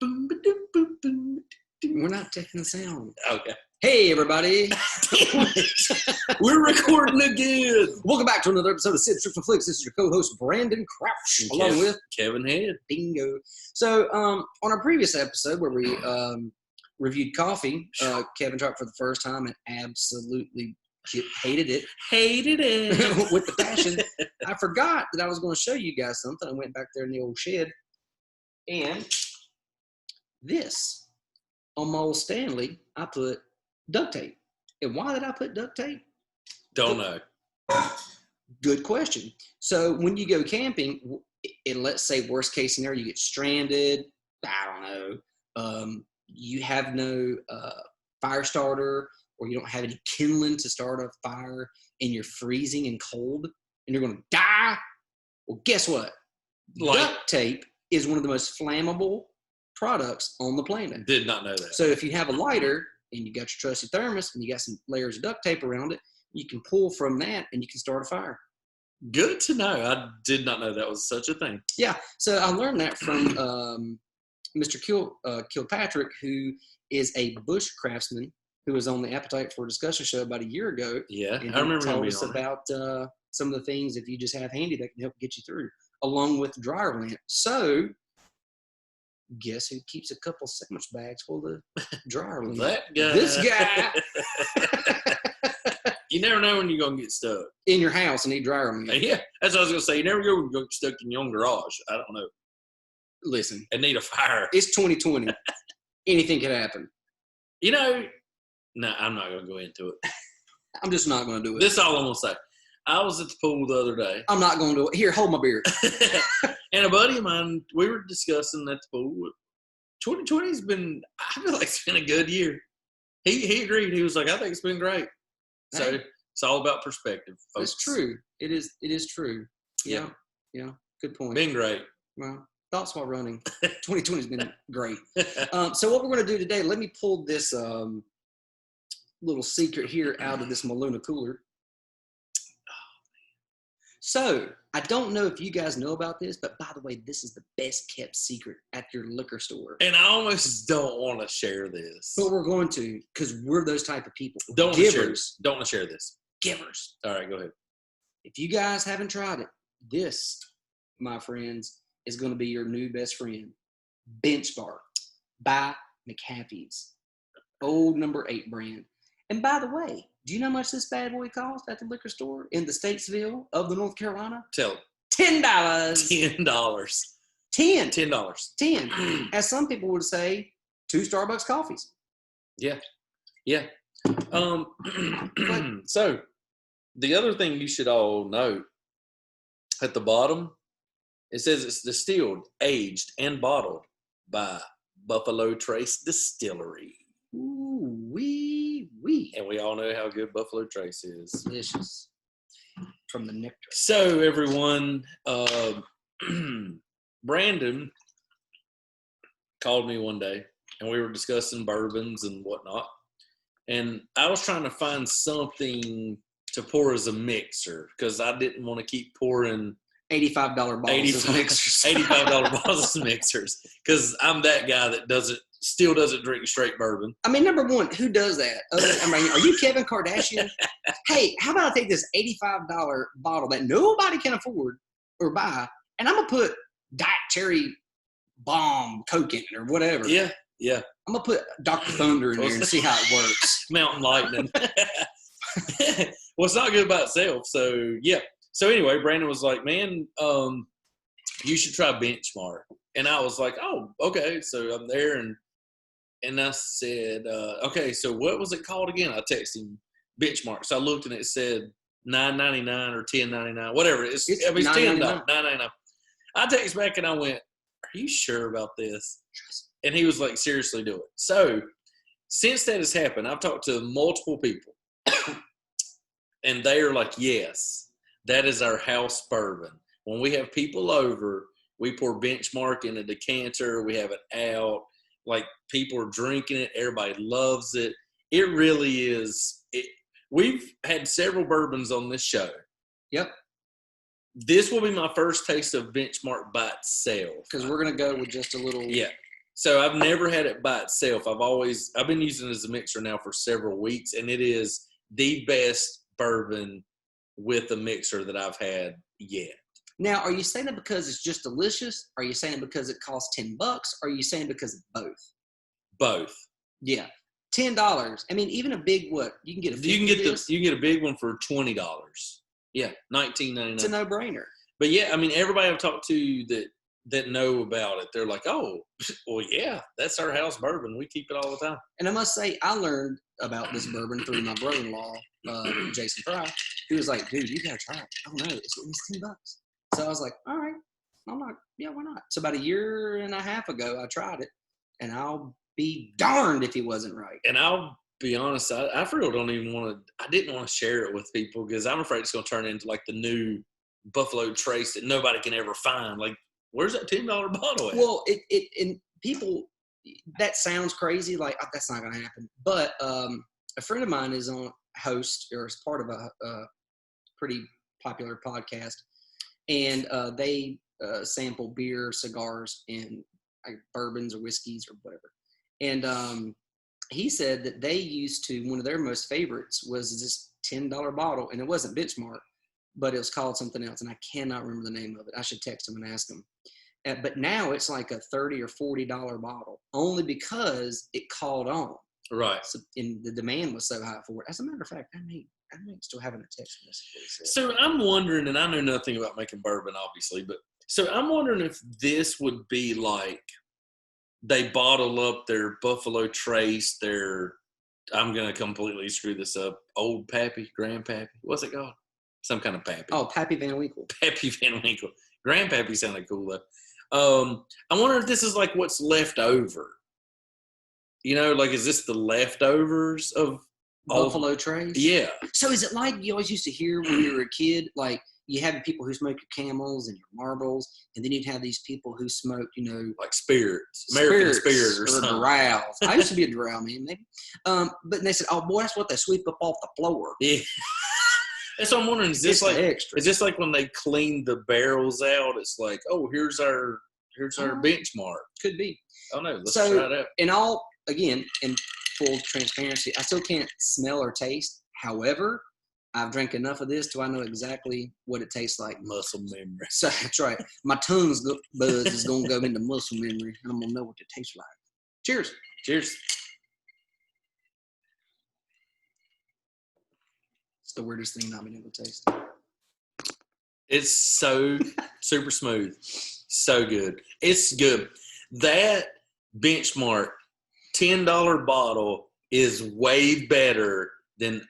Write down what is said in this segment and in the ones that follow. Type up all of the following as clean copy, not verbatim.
We're not taking the sound. Okay. Hey, everybody. We're recording again. Welcome back to another episode of Riffs from Flix. This is your co-host, Brandon Crouch, along with Kevin Head. Bingo. So, on our previous episode where we reviewed coffee, Kevin tried for the first time and absolutely hated it. With the passion. I forgot that I was going to show you guys something. I went back there in the old shed. And this, on my old Stanley, I put duct tape. And why did I put duct tape? Don't know. Good question. So when you go camping, and let's say worst case scenario, you get stranded, I don't know, you have no fire starter, or you don't have any kindling to start a fire, and you're freezing and cold, and you're going to die. Well, guess what? Duct tape is one of the most flammable products on the planet. Did not know that. So if you have a lighter and you got your trusty thermos and you got some layers of duct tape around it, you can pull from that and you can start a fire. Good to know. I did not know that was such a thing. Yeah. So I learned that from Mr. Kilpatrick, who is a bush craftsman who was on the Appetite for Discussion show about a year ago. Yeah, and I remember he told him us about some of the things if you just have handy that can help get you through, along with the dryer lint. So guess who keeps a couple sandwich bags full of dryer lint? That guy. This guy. You never know when you're going to get stuck. In your house and need dryer lint. Yeah, that's what I was going to say. You never go when you're stuck in your own garage. I don't know. Listen. And need a fire. It's 2020. Anything could happen. You know, no, I'm not going to go into it. I'm just not going to do it. This is all I'm going to say. I was at the pool the other day. I'm not going to do it. Here, hold my beer. And a buddy of mine, we were discussing at the pool. 2020's been, I feel like it's been a good year. He agreed. He was like, I think it's been great. So it's all about perspective, folks. It's true. It is true. Yeah. Good point. Been great. Well, thoughts while running. 2020's been great. So what we're going to do today, let me pull this little secret here out of this Maluna cooler. So, I don't know if you guys know about this, but by the way, this is the best kept secret at your liquor store. And I almost don't want to share this. But we're going to, because we're those type of people. Don't want to share this. Givers. All right, go ahead. If you guys haven't tried it, this, my friends, is going to be your new best friend. Benchmark by McHappy's. Old number 8 brand. And by the way, do you know how much this bad boy cost at the liquor store in the Statesville of the North Carolina? Tell them. $10. $10. $10. 10. As some people would say, 2 Starbucks coffees. Yeah. So, the other thing you should all know, at the bottom, it says it's distilled, aged, and bottled by Buffalo Trace Distillery. Ooh, wee. And we all know how good Buffalo Trace is. Delicious. From the nectar. So, everyone, Brandon called me one day, and we were discussing bourbons and whatnot. And I was trying to find something to pour as a mixer, because I didn't want to keep pouring $85 bottles of mixers. $85 bottles of mixers, because I'm that guy that still doesn't drink straight bourbon. I mean, number one, who does that? Are you Kevin Kardashian? Hey, how about I take this $85 bottle that nobody can afford or buy, and I'm going to put Diet Cherry Bomb Coke in it or whatever. Yeah. I'm going to put Dr. Thunder in there and see how it works. Mountain Lightning. Well, it's not good by itself. So, yeah. So, anyway, Brandon was like, man, you should try Benchmark. And I was like, oh, okay. So, I'm there, and I said, okay, so what was it called again? I texted him Benchmark. So, I looked, and it said $9.99 or $10.99, whatever. It's $10, $9.99. I texted back, and I went, are you sure about this? And he was like, seriously, do it. So, since that has happened, I've talked to multiple people. And they are like, yes, that is our house bourbon. When we have people over, we pour Benchmark in a decanter. We have it out. Like, people are drinking it. Everybody loves it. It really is. We've had several bourbons on this show. Yep. This will be my first taste of Benchmark by itself. Because we're going to go with just a little So I've never had it by itself. I've been using it as a mixer now for several weeks, and it is the best bourbon with a mixer that I've had yet. Now, are you saying it because it's just delicious? Are you saying it because it costs $10? Or are you saying because of both? Both. Yeah. $10. I mean, even a big you can get a you can get a big one for $20. Yeah, $19.99. It's a no-brainer. But yeah, I mean, everybody I've talked to that know about it, they're like, oh, well, yeah, that's our house bourbon. We keep it all the time. And I must say, I learned about this bourbon through my brother-in-law, Jason Fry. He was like, dude, you got to try it. Oh, no, it's $10. So I was like, all right. I'm like, yeah, why not? So about a year and a half ago, I tried it, and I'll be darned if he wasn't right. And I'll be honest, I really don't even want to, I didn't want to share it with people because I'm afraid it's going to turn into like the new Buffalo Trace that nobody can ever find. Like, where's that $10 bottle at? Well, and people, that sounds crazy. Like, oh, that's not going to happen. But a friend of mine is on host or is part of a pretty popular podcast. And they sample beer, cigars, and like bourbons or whiskeys or whatever. And he said that they used to, one of their most favorites was this $10 bottle. And it wasn't Benchmark, but it was called something else. And I cannot remember the name of it. I should text him and ask him. But now it's like a $30 or $40 bottle, only because it caught on. Right. So, and the demand was so high for it. As a matter of fact, I may still having a text message. So I'm wondering, and I know nothing about making bourbon, obviously, but so I'm wondering if this would be like they bottle up their Buffalo Trace, I'm going to completely screw this up, Old Pappy, Grandpappy, what's it called? Some kind of Pappy. Oh, Pappy Van Winkle. Pappy Van Winkle. Grandpappy sounded cool, though. I wonder if this is like what's left over. You know, like, is this the leftovers of Buffalo Trace? Yeah. So is it like you always used to hear when you were a kid, like you have people who smoke your Camels and your Marbles, and then you'd have these people who smoke, you know, like spirits, American spirit or something. Doral. I used to be a Doral man, maybe. But they said, "Oh boy, that's what they sweep up off the floor." Yeah. That's what I'm wondering. Is this like when they clean the barrels out? It's like, oh, here's our benchmark. Could be. Oh no, let's try it out. In full transparency, I still can't smell or taste. However, I've drank enough of this to I know exactly what it tastes like. Muscle memory. So that's right. My tongue's buzz is going to go into muscle memory, and I'm going to know what it tastes like. Cheers. Cheers. It's the weirdest thing not being able to taste. It's so super smooth. So good. It's good. That Benchmark $10 bottle is way better than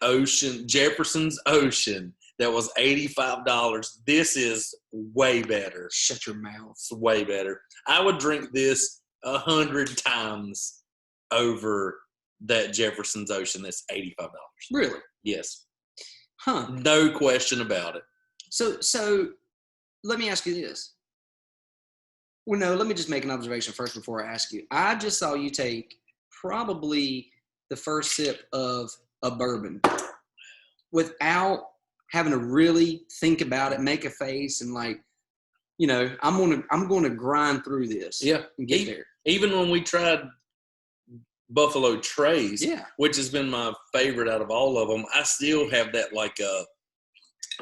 Jefferson's Ocean that was $85. This is way better. Shut your mouth. It's way better. I would drink this 100 times over that Jefferson's Ocean that's $85. Really? Yes. Huh. No question about it. So let me ask you this. Well, no, let me just make an observation first before I ask you. I just saw you take probably the first sip of a bourbon without having to really think about it, make a face, and like, you know, I'm going to grind through this. Yeah, and get there. Even when we tried Buffalo Trace, yeah, which has been my favorite out of all of them, I still have that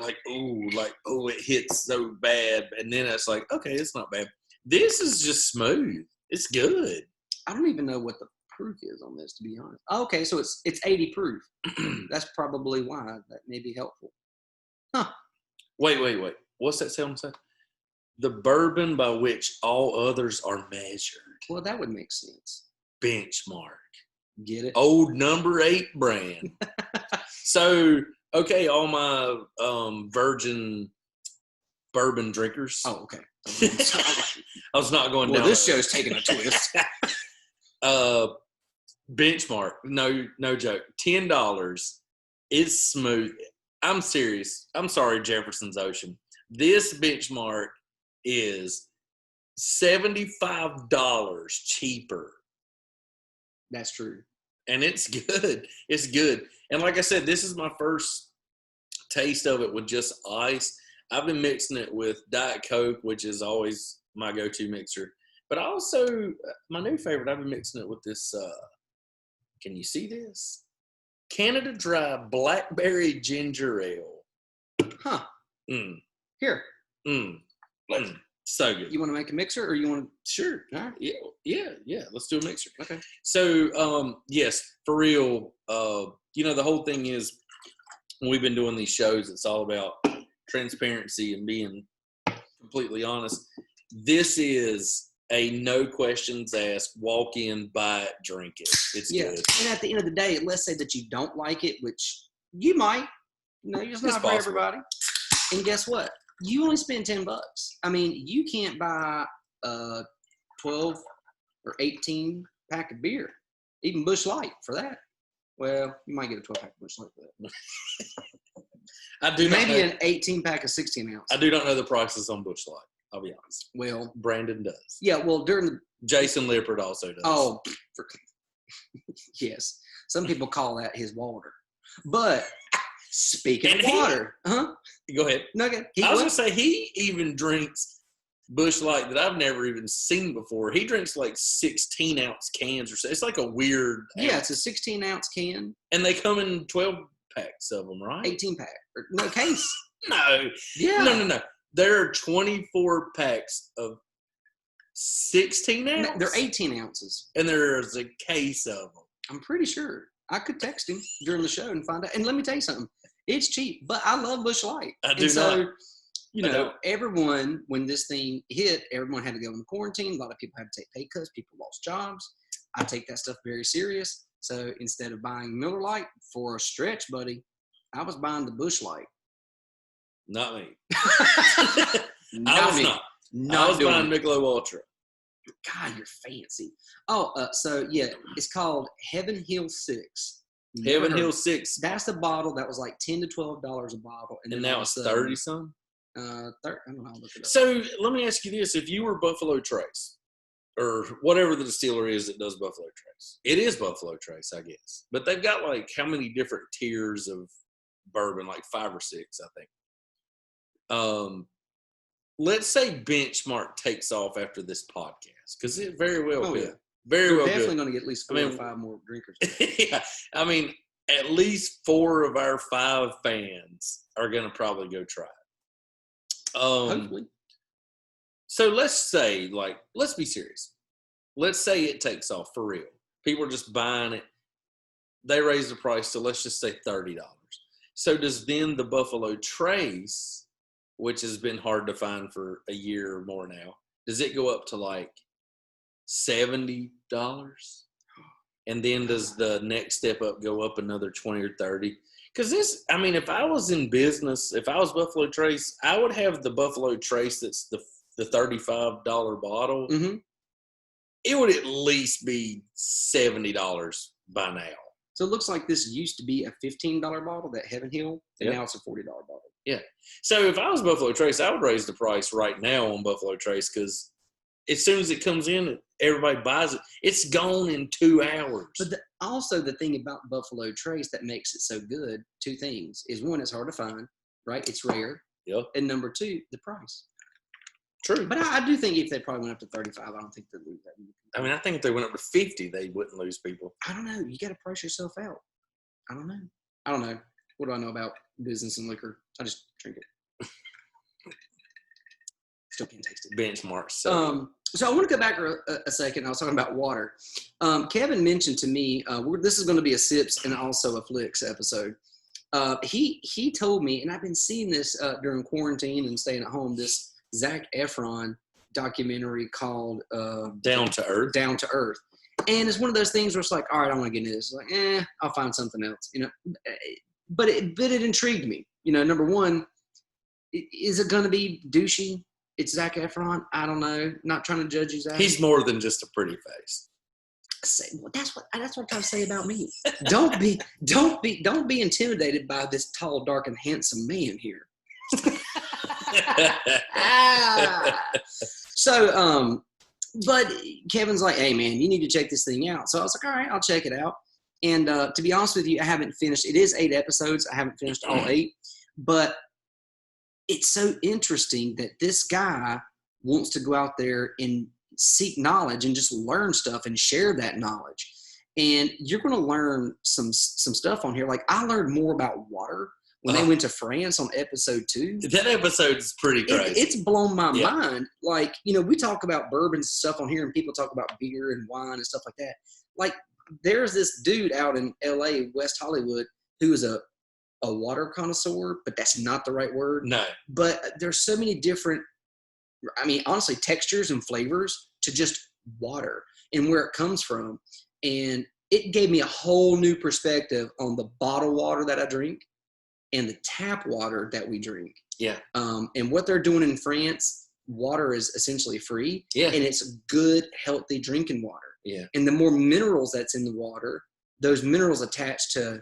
it hits so bad, and then it's like, okay, it's not bad. This is just smooth. It's good. I don't even know what the proof is on this, to be honest. Okay, so it's 80 proof. That's probably why that may be helpful. Huh. Wait. What's that sound say? The bourbon by which all others are measured. Well, that would make sense. Benchmark. Get it? Old number 8 brand. So, okay, all my virgin bourbon drinkers. Oh, okay. I was not going down. Well, this show's taking a twist. Benchmark, no joke. $10 is smooth. I'm serious. I'm sorry, Jefferson's Ocean. This Benchmark is $75 cheaper. That's true. And it's good. It's good. And like I said, this is my first taste of it with just ice. I've been mixing it with Diet Coke, which is always my go-to mixer. But also, my new favorite, I've been mixing it with this, can you see this? Canada Dry Blackberry Ginger Ale. Huh. Mm. Here. So good. You want to make a mixer or you want to? Sure. All right. Yeah. Let's do a mixer. Okay. So, yes, for real. The whole thing is when we've been doing these shows, it's all about transparency and being completely honest. This is a no questions asked, walk in, buy it, drink it. It's good. And at the end of the day, let's say that you don't like it, which you might. It's not for everybody. And guess what? You only spend $10. I mean, you can't buy a 12 or 18 pack of beer, even Busch Light for that. Well, you might get a 12 pack of Busch Light for that. Maybe an 18 pack of 16 ounce. I do not know the prices on Busch Light. I'll be honest. Well, Brandon does. Yeah, well, Jason Lippert also does. Oh, yes. Some people call that his water. But speaking of water, Go ahead. No, okay. I was going to say, he even drinks Busch Light that I've never even seen before. He drinks like 16-ounce cans or so. It's like a weird. Yeah, it's a 16-ounce can. And they come in 12 packs of them, right? 18 pack. No, case. No. Yeah. No. There are 24 packs of 16 ounces. They're 18 ounces. And there's a case of them. I'm pretty sure. I could text him during the show and find out. And let me tell you something. It's cheap, but I love Busch Light. I do not. Everyone, when this thing hit, everyone had to go in quarantine. A lot of people had to take pay cuts. People lost jobs. I take that stuff very serious. So instead of buying Miller Lite for a stretch, buddy, I was buying the Busch Light. Not me. I was buying Michelob Ultra. God, you're fancy. It's called Heaven Hill 6. Heaven Hill 6. That's the bottle that was like $10 to $12 a bottle. And now it's 30 some? I don't know. I'll look it up. So let me ask you this. If you were Buffalo Trace, or whatever the distillery is that does Buffalo Trace, it is Buffalo Trace, I guess. But they've got like how many different tiers of bourbon? Like 5 or 6, I think. Let's say Benchmark takes off after this podcast, because it very well could. Yeah. Very well definitely could. going to get at least 4 or 5 more drinkers. Yeah, I mean, at least 4 of our 5 fans are going to probably go try it. Hopefully. So let's say, let's be serious. Let's say it takes off for real. People are just buying it. They raise the price to, let's just say, $30. So does then the Buffalo Trace, which has been hard to find for a year or more now, does it go up to like $70? And then does the next step up go up another 20 or 30? Because if I was in business, if I was Buffalo Trace, I would have the Buffalo Trace that's the $35 bottle. Mm-hmm. It would at least be $70 by now. So it looks like this used to be a $15 bottle, that Heaven Hill, and now it's a $40 bottle. Yeah. So if I was Buffalo Trace, I would raise the price right now on Buffalo Trace, because as soon as it comes in, everybody buys it. It's gone in 2 hours. But also the thing about Buffalo Trace that makes it so good, 2 things, is 1, it's hard to find, right? It's rare. Yep. And number 2, the price. True. But I do think if they probably went up to 35, I don't think they'd lose that many. I mean, I think if they went up to 50, they wouldn't lose people. I don't know. You got to price yourself out. I don't know. What do I know about business and liquor? I just drink it. Still can't taste it. Benchmark. So I want to go back a second. I was talking about water. Kevin mentioned to me, this is going to be a Sips and also a Flix episode. He told me, and I've been seeing this during quarantine and staying at home, this Zac Efron documentary called Down to Earth. Down to Earth. And it's one of those things where it's like, all right, I want to get into this. It's like, I'll find something else, But it intrigued me. Number one, is it going to be douchey? It's Zac Efron. I don't know. Not trying to judge you, Zac. He's more than just a pretty face. That's what I'm trying to say about me. Don't be intimidated by this tall, dark, and handsome man here. So, but Kevin's like, hey man, you need to check this thing out. So I was like, all right, I'll check it out. And to be honest with you, I haven't finished. It is 8 episodes. I haven't finished all 8, but it's so interesting that this guy wants to go out there and seek knowledge and just learn stuff and share that knowledge. And you're going to learn some stuff on here. Like I learned more about water when they went to France on episode 2. That episode's pretty crazy. It's blown my mind. Like, we talk about bourbon and stuff on here and people talk about beer and wine and stuff like that. Like there's this dude out in LA, West Hollywood, who is a water connoisseur, but that's not the right word. No. But there's so many different, honestly, textures and flavors to just water and where it comes from. And it gave me a whole new perspective on the bottled water that I drink and the tap water that we drink. Yeah. And what they're doing in France, water is essentially free. Yeah. And it's good, healthy drinking water. Yeah. And the more minerals that's in the water, those minerals attach to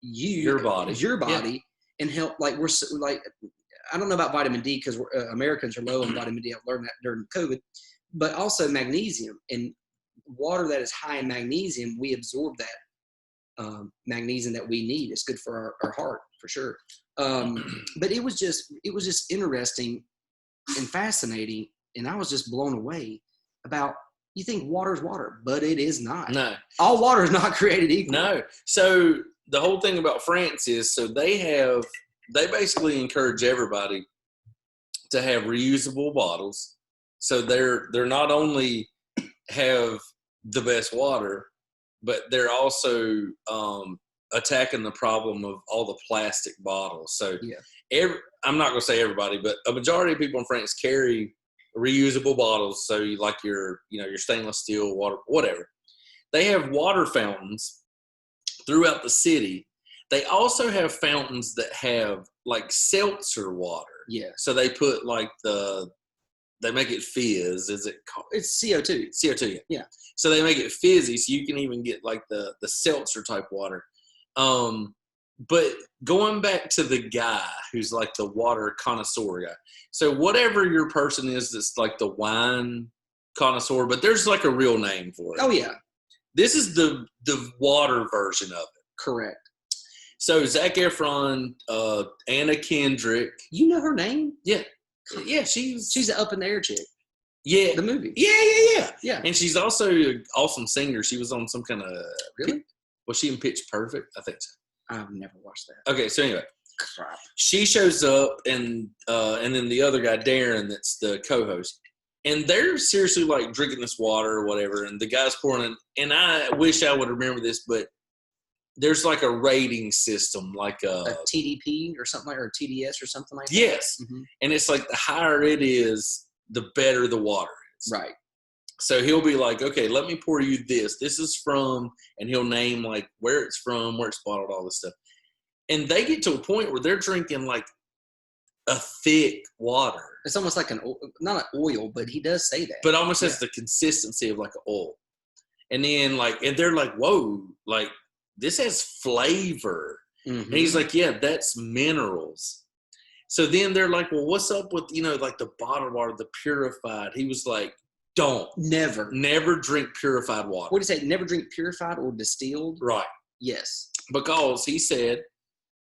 your body and help. Like I don't know about vitamin D because Americans are low on vitamin D. I've learned that during COVID, but also magnesium. And water that is high in magnesium, we absorb that magnesium that we need. It's good for our heart for sure. But it was just interesting and fascinating. And I was just blown away about, you think water is water, but it is not. No. All water is not created equal. No. So the whole thing about France is, so they basically encourage everybody to have reusable bottles. So they're not only have the best water, but they're also attacking the problem of all the plastic bottles. So I'm not going to say everybody, but a majority of people in France carry reusable bottles. So you like your stainless steel water, whatever. They have water fountains throughout the city. They also have fountains that have like seltzer water. Yeah. So they put like they make it fizz. Is it called? It's CO2. CO2, yeah. So they make it fizzy, so you can even get like the seltzer type water. But going back to the guy who's like the water connoisseur guy. So whatever your person is that's like the wine connoisseur, but there's like a real name for it. Oh, yeah. This is the water version of it. Correct. So Zac Efron, Anna Kendrick. You know her name? Yeah. Yeah, she's an Up in the Air chick. Yeah. The movie. Yeah. And she's also an awesome singer. She was on some kind of... Really? Was she in Pitch Perfect? I think so. I've never watched that. Okay, so anyway. Crap. She shows up, and then the other guy, Darin, that's the co-host. And they're seriously like drinking this water or whatever, and the guy's pouring it. And I wish I would remember this, but there's like a rating system, like a TDP or something or TDS or something like that. Yes. Mm-hmm. And it's like the higher it is, the better the water is. Right. So he'll be like, okay, let me pour you this. This is from, and he'll name like where it's from, where it's bottled, all this stuff. And they get to a point where they're drinking like a thick water. It's almost like not an oil, but he does say that. But almost has the consistency of like an oil. And then and they're like, whoa, like this has flavor. Mm-hmm. And he's like, yeah, that's minerals. So then they're like, well, what's up with, like the bottled water, the purified? He was like, never drink purified water. What did he say? Never drink purified or distilled? Right. Yes. Because he said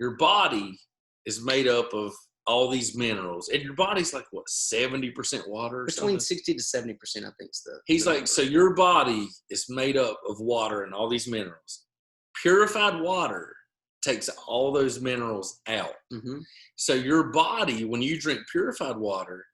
your body is made up of all these minerals, and your body's like what, 70% water? Between 60 to 70%, I think. He's like, so your body is made up of water and all these minerals. Purified water takes all those minerals out. Mm-hmm. So your body, when you drink purified water,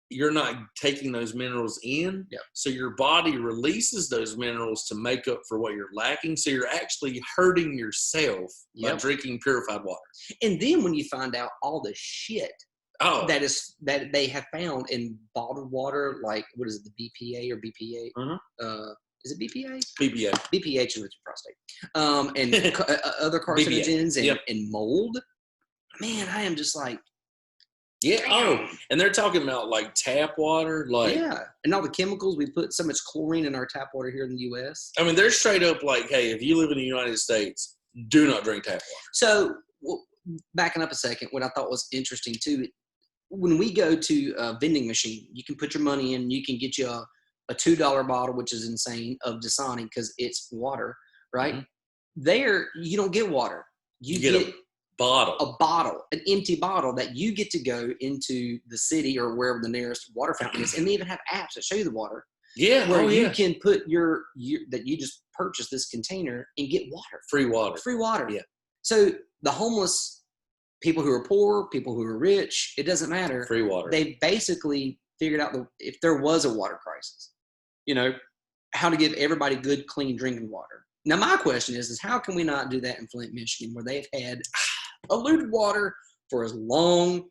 you're not taking those minerals in. Yep. So your body releases those minerals to make up for what you're lacking. So you're actually hurting yourself by drinking purified water. And then when you find out all the shit that they have found in bottled water, like what is it, the BPA or BPA? Mm-hmm. Is it BPA? BPA. BPH is with your prostate. And other carcinogens and mold. Man, I am just like, yeah. Oh, and they're talking about like tap water, and all the chemicals. We put so much chlorine in our tap water here in the U.S. I mean, they're straight up like, hey, if you live in the United States, do not drink tap water. So, backing up a second, what I thought was interesting too, when we go to a vending machine, you can put your money in, you can get you a $2 bottle, which is insane, of Dasani because it's water, right? Mm-hmm. There, you don't get water. You get a bottle, an empty bottle that you get to go into the city or wherever the nearest water fountain is. And they even have apps that show you the water. Yeah. where you yeah. can put that you just purchased this container and get water. Free water. Free water. Yeah. So the homeless, people who are poor, people who are rich, it doesn't matter. Free water. They basically figured out if there was a water crisis, how to give everybody good, clean drinking water. Now, my question is how can we not do that in Flint, Michigan, where they've had polluted water for as long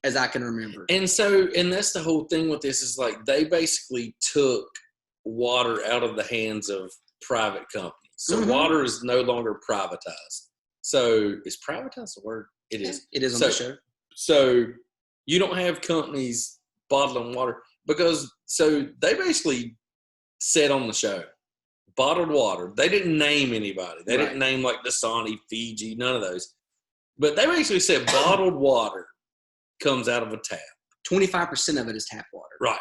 as I can remember? And that's the whole thing with this is like they basically took water out of the hands of private companies. So water is no longer privatized. So is privatized the word? It is. It is on the show. So you don't have companies bottling water because they basically said on the show, bottled water. They didn't name anybody. They didn't name like Dasani, Fiji, none of those. But they basically said bottled water comes out of a tap. 25% of it is tap water. Right.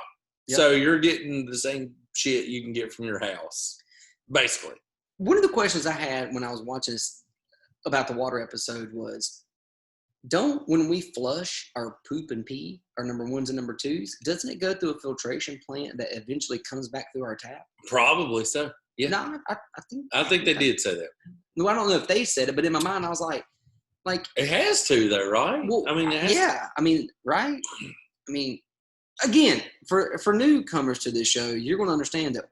Yep. So you're getting the same shit you can get from your house, basically. One of the questions I had when I was watching this about the water episode was, when we flush our poop and pee, our number ones and number twos, doesn't it go through a filtration plant that eventually comes back through our tap? Probably so. Yeah. No, I think they did say that. No, I don't know if they said it, but in my mind I was like it has to though, right? Well, I mean, right? I mean, again, for newcomers to this show, you're going to understand that.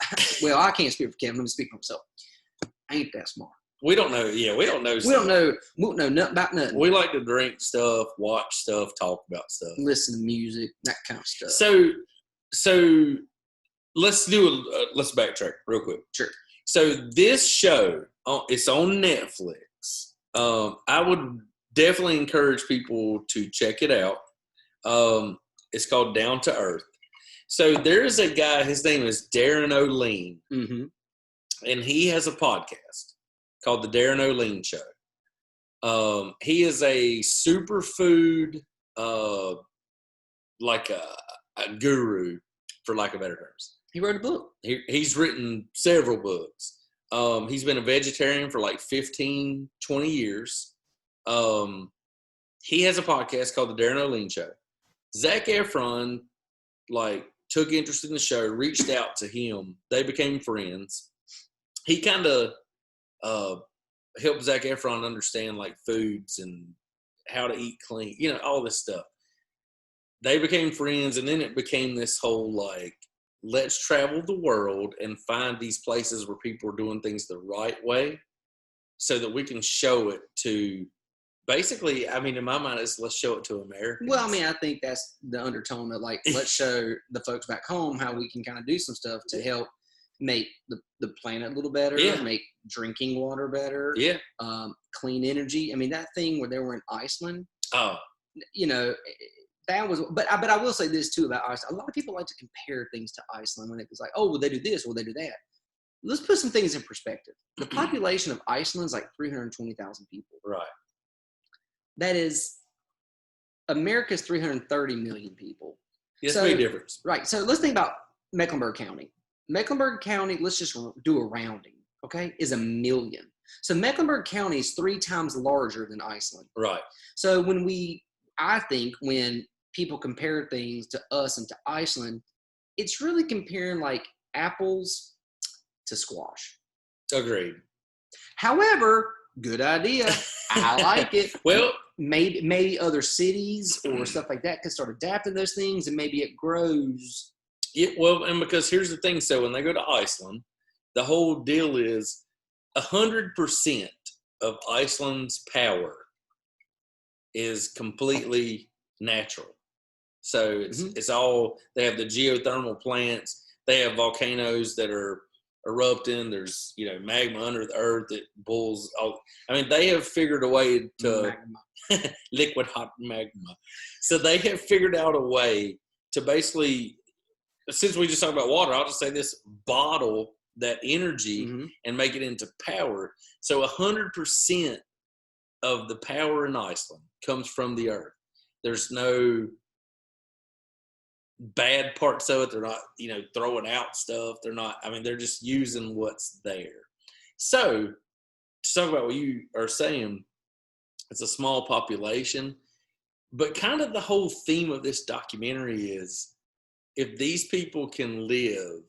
Well, I can't speak for Kevin. Let me speak for myself. I ain't that smart. We don't know. Yeah, we don't know. We don't know nothing about nothing. We like to drink stuff, watch stuff, talk about stuff, listen to music, that kind of stuff. So let's backtrack real quick. Sure. So this show, it's on Netflix. I would definitely encourage people to check it out. It's called Down to Earth. So there is a guy. His name is Darin Olien, and he has a podcast called The Darin Olien Show. He is a superfood, like a guru, for lack of better terms. He wrote a book. He's written several books. He's been a vegetarian for like 15, 20 years. He has a podcast called The Darin Olien Show. Zac Efron, took interest in the show, reached out to him. They became friends. He kind of helped Zac Efron understand foods and how to eat clean, all this stuff. They became friends, and then it became this whole let's travel the world and find these places where people are doing things the right way so that we can show it to basically, in my mind, let's show it to Americans. Well, I think that's the undertone of let's show the folks back home how we can kind of do some stuff to help make the planet a little better, make drinking water better, clean energy. That thing where they were in Iceland, that was, but I will say this too about Iceland. A lot of people like to compare things to Iceland when it's well, they do this, well, they do that. Let's put some things in perspective. The population of Iceland is 320,000 people. Right. That is America's 330 million people. It's a big difference. Right. So let's think about Mecklenburg County. Mecklenburg County, let's just do a rounding, okay, is 1 million. So Mecklenburg County is 3 times larger than Iceland. Right. So when people compare things to us and to Iceland, it's really comparing apples to squash. Agreed. However, good idea. I like it. Well, maybe other cities or stuff like that could start adapting those things, and maybe it grows. Yeah, well, and because here's the thing. So when they go to Iceland, the whole deal is 100% of Iceland's power is completely natural. So it's all, they have the geothermal plants. They have volcanoes that are erupting. There's, magma under the earth that boils. They have figured a way to liquid hot magma. So they have figured out a way to basically, since we just talked about water, I'll just say this, bottle that energy and make it into power. So 100% of the power in Iceland comes from the earth. There's no bad parts of it. They're not, throwing out stuff. They're not, they're just using what's there. So to talk about what you are saying, it's a small population, but kind of the whole theme of this documentary is if these people can live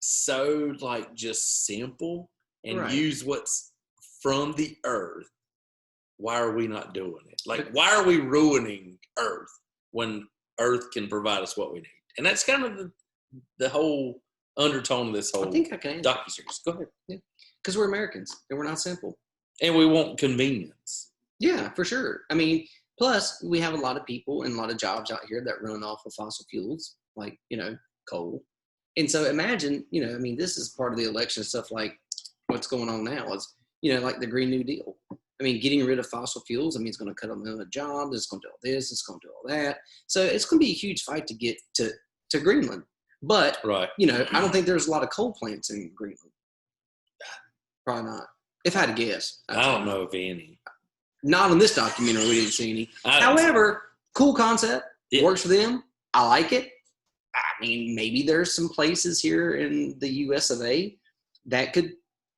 so like just simple and Right. use what's from the earth, why are we not doing it? Like, why are we ruining Earth when Earth can provide us what we need? And that's kind of the whole undertone of this whole I think I can answer. docuseries. Go ahead. Yeah. Because we're Americans and we're not simple. And we want convenience. Yeah, for sure. I mean, plus we have a lot of people and a lot of jobs out here that run off of fossil fuels, like, coal. And so imagine, I mean, this is part of the election stuff, like what's going on now is, like the Green New Deal. I mean, getting rid of fossil fuels, I mean, it's going to cut them out of jobs. It's going to do all this. It's going to do all that. So it's going to be a huge fight to get to Greenland. But, right. I don't think there's a lot of coal plants in Greenland. Probably not. If I had to guess. I don't know of any. Not in this documentary. We didn't see any. However, cool concept. Yeah. Works for them. I like it. I mean, maybe there's some places here in the US of A that could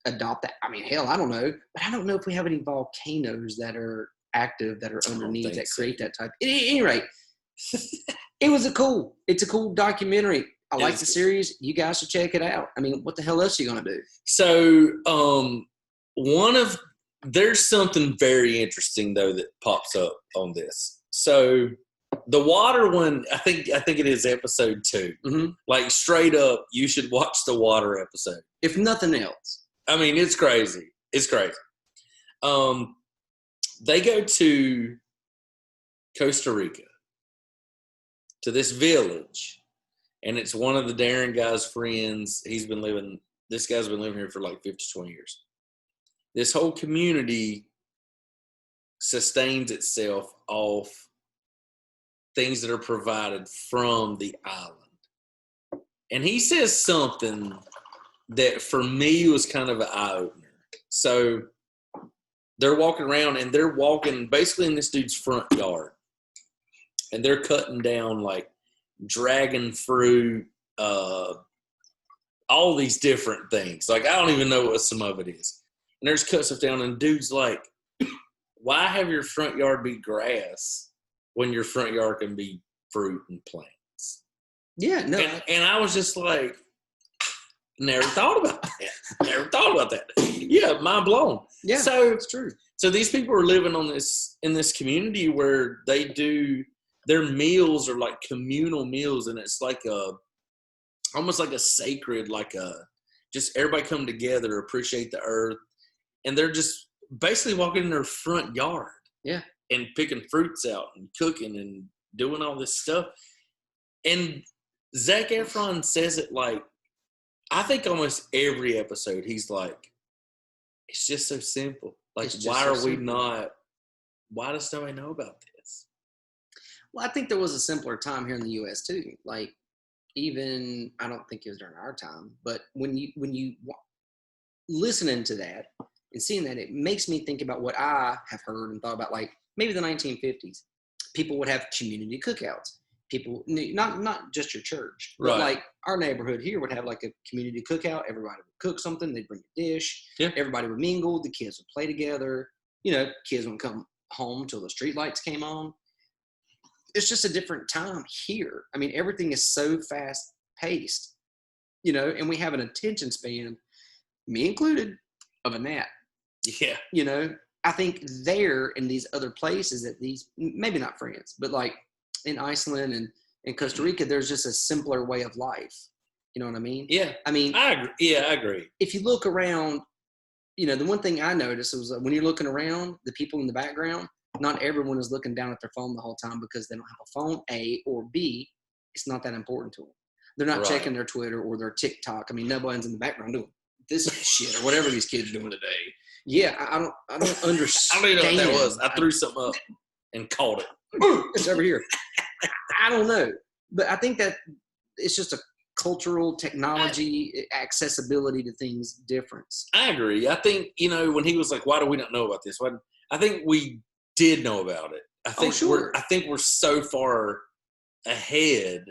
adopt that. I mean, hell, I don't know. But I don't know if we have any volcanoes that are active that are underneath that create that type. At any rate, it's a cool documentary. I like the series. You guys should check it out. I mean, what the hell else are you going to do? So, there's something very interesting though that pops up on this. So the water one, I think it is episode 2. Mm-hmm. Like straight up, you should watch the water episode. If nothing else. I mean, it's crazy. It's crazy. They go to Costa Rica, to this village, and it's one of the Darin guy's friends. This guy's been living here for like 50, 20 years. This whole community sustains itself off things that are provided from the island. And he says something that for me was kind of an eye-opener. So they're walking around and they're walking basically in this dude's front yard. And they're cutting down like dragon fruit, all these different things. Like, I don't even know what some of it is. And there's cut stuff down, and dude's like, why have your front yard be grass when your front yard can be fruit and plants? Yeah, no. And I was just like, never thought about that. Yeah, mind blown. Yeah, so it's true. So these people are living in this community where they do their meals are like communal meals, and it's like almost like a sacred, just everybody come together, appreciate the earth. And they're just basically walking in their front yard. Yeah. And picking fruits out and cooking and doing all this stuff. And Zac Efron says it like, I think almost every episode, he's like, it's just so simple. Like, why does nobody know about this? Well, I think there was a simpler time here in the U.S. too. Like, even, I don't think it was during our time, but when you listening to that, and seeing that, it makes me think about what I have heard and thought about, like maybe the 1950s. People would have community cookouts. People, not just your church, but like our neighborhood here would have like a community cookout. Everybody would cook something. They'd bring a dish. Yeah. Everybody would mingle. The kids would play together. Kids wouldn't come home till the street lights came on. It's just a different time here. I mean, everything is so fast paced, and we have an attention span, me included, of a gnat. Yeah. I think there in these other places that these, maybe not France, but like in Iceland and in Costa Rica, there's just a simpler way of life. You know what I mean? Yeah. I mean, I agree. Yeah, I agree. If you look around, the one thing I noticed was when you're looking around, the people in the background, not everyone is looking down at their phone the whole time because they don't have a phone, A, or B, it's not that important to them. They're not checking their Twitter or their TikTok. I mean, nobody's in the background doing this shit or whatever these kids are doing today. Yeah, I don't understand. I don't even know what that was. I threw something up and caught it. It's over here. I don't know. But I think that it's just a cultural technology accessibility to things difference. I agree. I think, when he was like, why do we not know about this? I think we did know about it. I think we're so far ahead.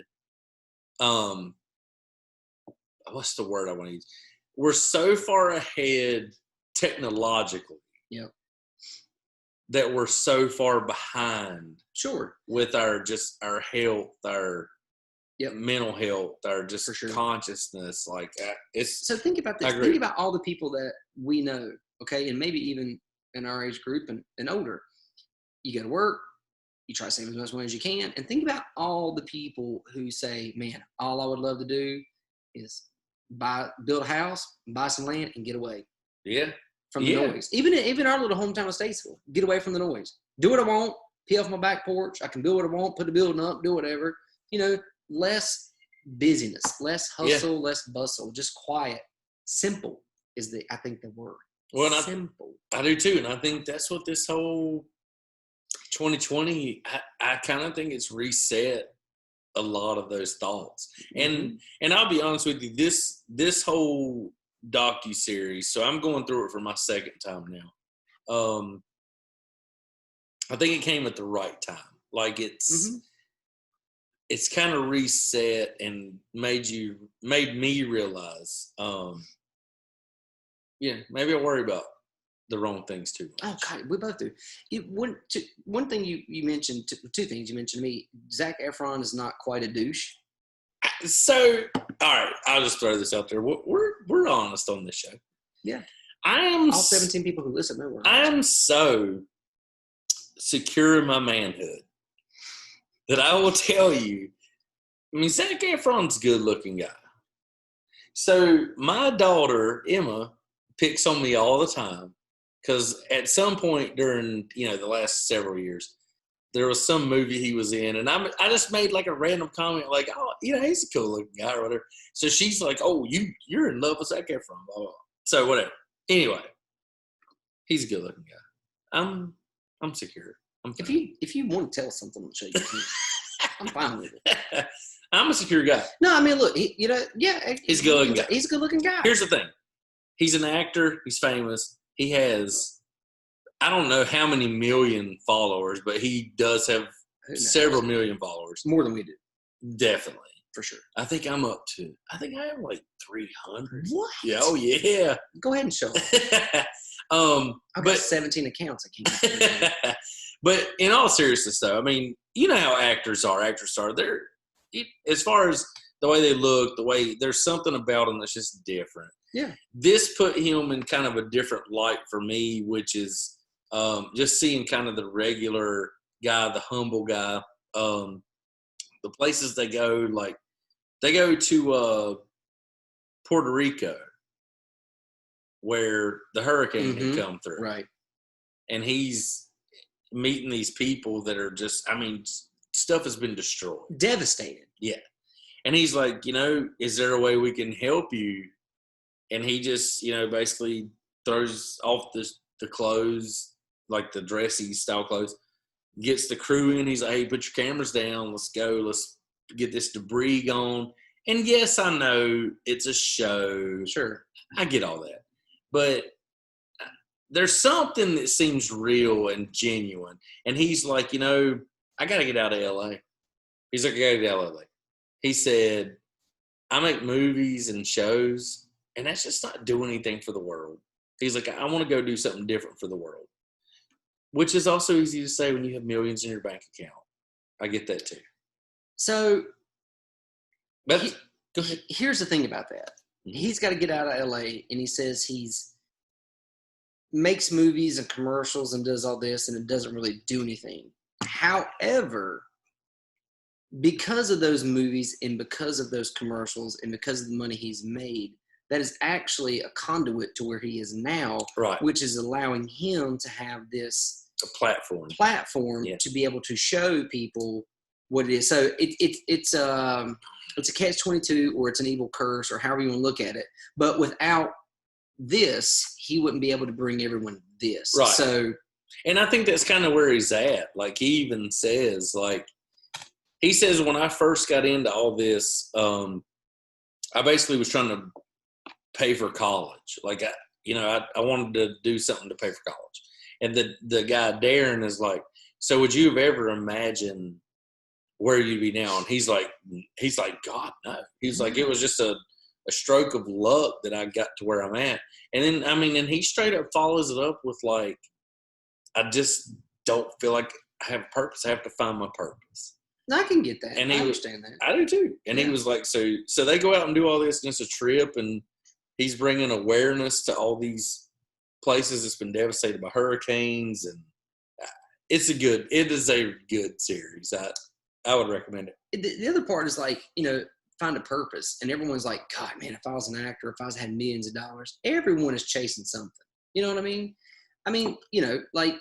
What's the word I want to use? We're so far ahead technologically. Yep. That we're so far behind. Sure. With our health, our mental health or just For sure. consciousness. Like it's. So think about this. Think about all the people that we know, okay, and maybe even in our age group and older. You go to work, you try to save as much money as you can, and think about all the people who say, man, all I would love to do is build a house, buy some land, and get away. Yeah. From the noise. Even our little hometown of Statesville, get away from the noise. Do what I want, pee off my back porch. I can build what I want, put the building up, do whatever. Less busyness, less hustle, less bustle, just quiet. Simple is I think the word. Well, simple. I do too, and I think that's what this whole 2020. I kind of think it's reset a lot of those thoughts. And I'll be honest with you, this whole docu-series, so I'm going through it for my second time now. I think it came at the right time. Like it's kind of reset and made me realize maybe I worry about the wrong things too much. Oh God, we both do. One thing you mentioned, two things you mentioned to me. Zac Efron is not quite a douche. So, all right, I'll just throw this out there. We're honest on this show. Yeah, I am. All 17 people who listen know. I am so secure in my manhood that I will tell you. I mean, Zac Efron's a good-looking guy. So my daughter Emma picks on me all the time because at some point during the last several years, there was some movie he was in, and I just made like a random comment like, oh, he's a cool looking guy or whatever. So she's like, oh, you're in love with Zac Efron, blah, blah, blah. So whatever. Anyway, he's a good looking guy. I'm secure. If you want to tell something, I'll show you. I'm fine with it. I'm a secure guy. No, I mean, look, he's a good looking guy. He's a good looking guy. Here's the thing. He's an actor. He's famous. He has, I don't know how many million followers, but he does have several million followers. More than we do. Definitely. For sure. I think I have like 300. What? Yeah. Oh, yeah. Go ahead and show it. I've got 17 accounts. I can't. But in all seriousness, though, I mean, you know how actors are. They're, as far as the way they look, there's something about them that's just different. Yeah. This put him in kind of a different light for me, which is just seeing kind of the regular guy, the humble guy. The places they go, like they go to Puerto Rico where the hurricane had come through. Right. And he's meeting these people that are just, stuff has been destroyed. Devastated. Yeah. And he's like, is there a way we can help you? And he just, basically throws off the clothes, like the dressy style clothes, gets the crew in. He's like, hey, put your cameras down. Let's go. Let's get this debris gone. And yes, I know it's a show. Sure. I get all that. But there's something that seems real and genuine. And he's like, I got to get out of L.A. He's like, I got to get out of L.A. He said, I make movies and shows, and that's just not doing anything for the world. He's like, I want to go do something different for the world, which is also easy to say when you have millions in your bank account. I get that too. So go ahead. Here's the thing about that. He's got to get out of LA, and he says he's makes movies and commercials and does all this, and it doesn't really do anything. However, because of those movies and because of those commercials and because of the money he's made, that is actually a conduit to where he is now, right? Which is allowing him to have this platform to be able to show people what it is. So it's a catch-22, or it's an evil curse, or however you want to look at it. But without this, he wouldn't be able to bring everyone this. Right. So, and I think that's kind of where he's at. Like he even says, he says, when I first got into all this, I basically was trying to pay for college. Like I wanted to do something to pay for college. And the guy Darin is like, so would you have ever imagined where you'd be now? And he's like, God, no. He's like, it was just a stroke of luck that I got to where I'm at. And then, and he straight up follows it up with I just don't feel like I have a purpose. I have to find my purpose. I can get that. And I understand that. I do too. And he was like, so they go out and do all this, and it's a trip, and he's bringing awareness to all these places that's been devastated by hurricanes, and it is a good series. I would recommend it. The other part is like, find a purpose. And everyone's like, God, man, if I was an actor, if I had millions of dollars, everyone is chasing something. You know what I mean? Like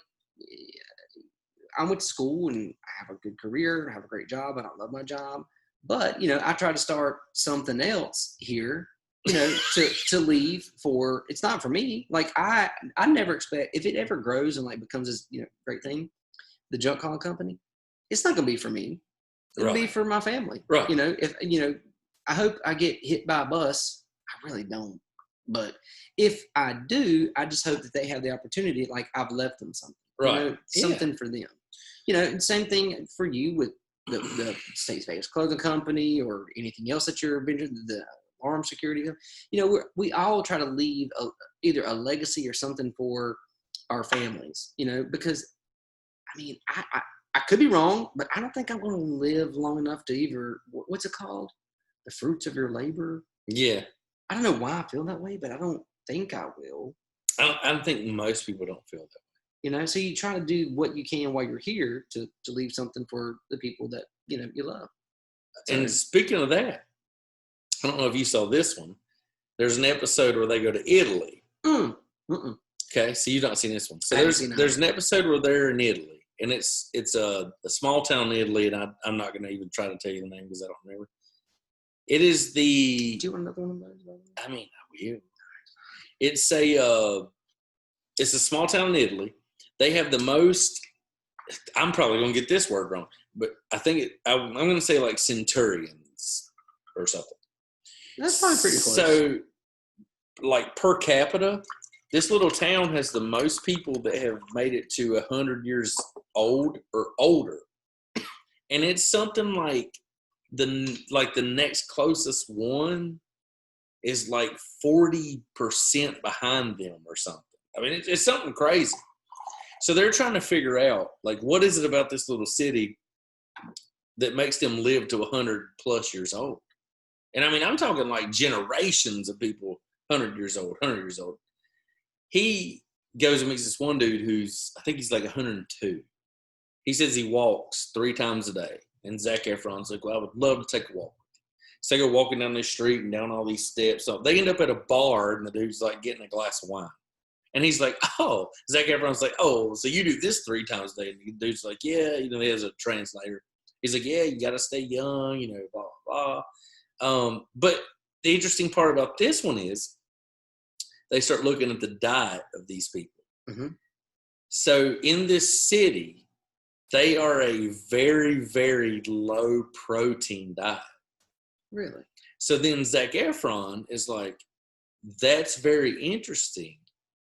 I went to school and I have a good career, I have a great job, and I love my job. But, I try to start something else here, to leave for, it's not for me. Like I never expect, if it ever grows and like becomes this, great thing, the junk hauling company, it's not going to be for me. It'll be for my family. Right. If, I hope I get hit by a bus. I really don't. But if I do, I just hope that they have the opportunity, like I've left them something. Right. Something for them. And same thing for you with the State's Vegas Clothing Company or anything else that you're venturing, the armed security. We all try to leave either a legacy or something for our families, because, I could be wrong, but I don't think I'm going to live long enough to either, what's it called? The fruits of your labor? Yeah. I don't know why I feel that way, but I don't think I will. I don't think most people don't feel that way. So you try to do what you can while you're here to leave something for the people that, you love. And speaking of that, I don't know if you saw this one. There's an episode where they go to Italy. Okay, so you've not seen this one. So there's an episode where they're in Italy. And it's a small town in Italy, and I'm not going to even try to tell you the name because I don't remember. It is the. Do you want another one of those? I will. It's a small town in Italy. They have the most. I'm probably going to get this word wrong, but I think I'm going to say like centurions or something. That's probably pretty close. So, like per capita, this little town has the most people that have made it to 100 years old or older. And it's something like the next closest one is like 40% behind them or something. I mean, it's something crazy. So they're trying to figure out, like, what is it about this little city that makes them live to 100 plus years old? And I mean, I'm talking like generations of people, 100 years old. He goes and meets this one dude I think he's like 102. He says he walks 3 times a day. And Zac Efron's like, well, I would love to take a walk. So they go walking down this street and down all these steps. So they end up at a bar, and the dude's like getting a glass of wine. And he's like, oh, Zac Efron's like, oh, so you do this 3 times a day. And the dude's like, yeah, he has a translator. He's like, yeah, you got to stay young, blah, blah, blah. But the interesting part about this one is they start looking at the diet of these people. Mm-hmm. So in this city, they are a very, very low protein diet. Really? So then Zac Efron is like, that's very interesting,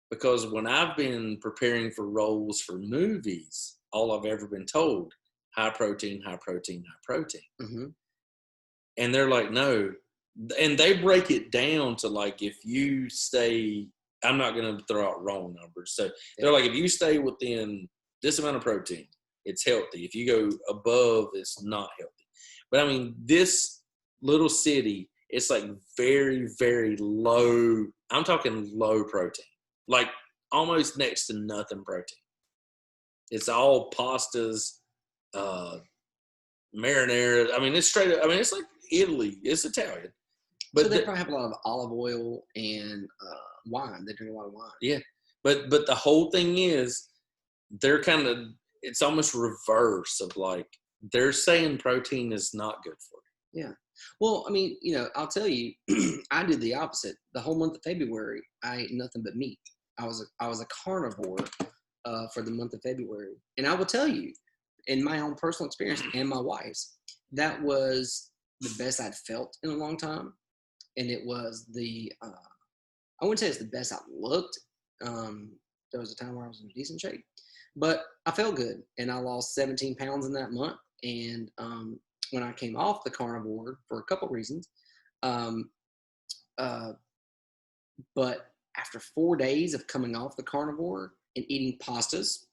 because when I've been preparing for roles for movies, all I've ever been told, high protein, high protein, high protein. Mm-hmm. And they're like, no. And they break it down to like, if you stay, I'm not going to throw out wrong numbers. So they're like, if you stay within this amount of protein, it's healthy. If you go above, it's not healthy. But I mean, this little city, it's like very, very low. I'm talking low protein, like almost next to nothing protein. It's all pastas, marinara. I mean, it's straight up. I mean, it's like Italy. It's Italian. But so they probably have a lot of olive oil and wine. They drink a lot of wine. Yeah. But the whole thing is, they're kind of, it's almost reverse of like, they're saying protein is not good for you. Yeah. Well, I mean, I'll tell you, I did the opposite. The whole month of February, I ate nothing but meat. I was a carnivore for the month of February. And I will tell you, in my own personal experience and my wife's, that was the best I'd felt in a long time. And it was I wouldn't say it's the best I looked. There was a time where I was in decent shape. But I felt good, and I lost 17 pounds in that month. And when I came off the carnivore, for a couple reasons, but after 4 days of coming off the carnivore and eating pastas,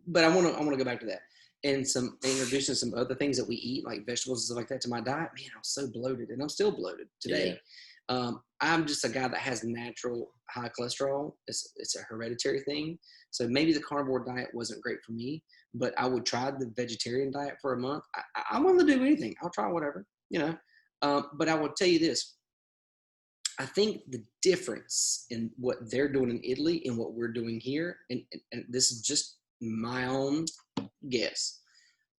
but I want to go back to that. and introducing some other things that we eat, like vegetables and stuff like that, to my diet, man, I was so bloated, and I'm still bloated today. Yeah. I'm just a guy that has natural high cholesterol. It's a hereditary thing. So maybe the carnivore diet wasn't great for me, but I would try the vegetarian diet for a month. I'm willing to do anything. I'll try whatever, but I will tell you this. I think the difference in what they're doing in Italy and what we're doing here, and this is just my own guess,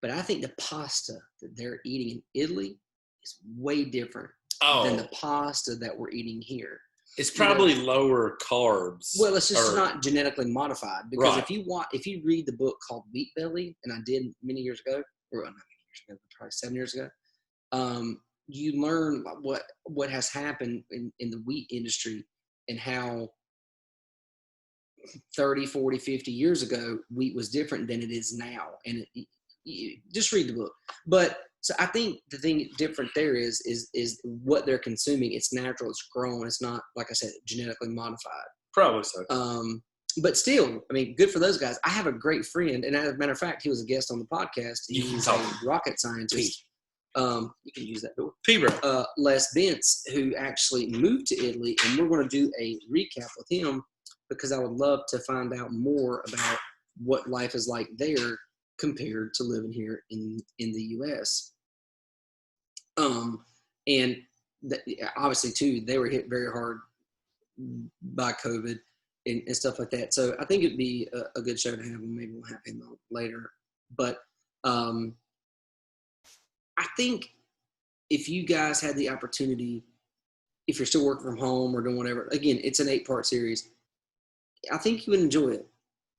but I think the pasta that they're eating in Italy is way different than the pasta that we're eating here. It's probably lower carbs. Well, it's just not genetically modified, because if you read the book called Wheat Belly, and I did many years ago, or not many years ago, probably 7 years ago, you learn what has happened in the wheat industry, and how 30, 40, 50 years ago, wheat was different than it is now. And you just read the book. But so I think the thing different there is what they're consuming. It's natural. It's grown. It's not, like I said, genetically modified. Probably so. But still, I mean, good for those guys. I have a great friend, and as a matter of fact, he was a guest on the podcast. He's a rocket scientist. You can use that door. Les Bentz, who actually moved to Italy, and we're going to do a recap with him, because I would love to find out more about what life is like there compared to living here in the U.S. And obviously, too, they were hit very hard by COVID and stuff like that. So I think it'd be a good show to have him. Maybe we'll have him on later. But I think if you guys had the opportunity, if you're still working from home or doing whatever, again, it's an 8-part series. I think you would enjoy it.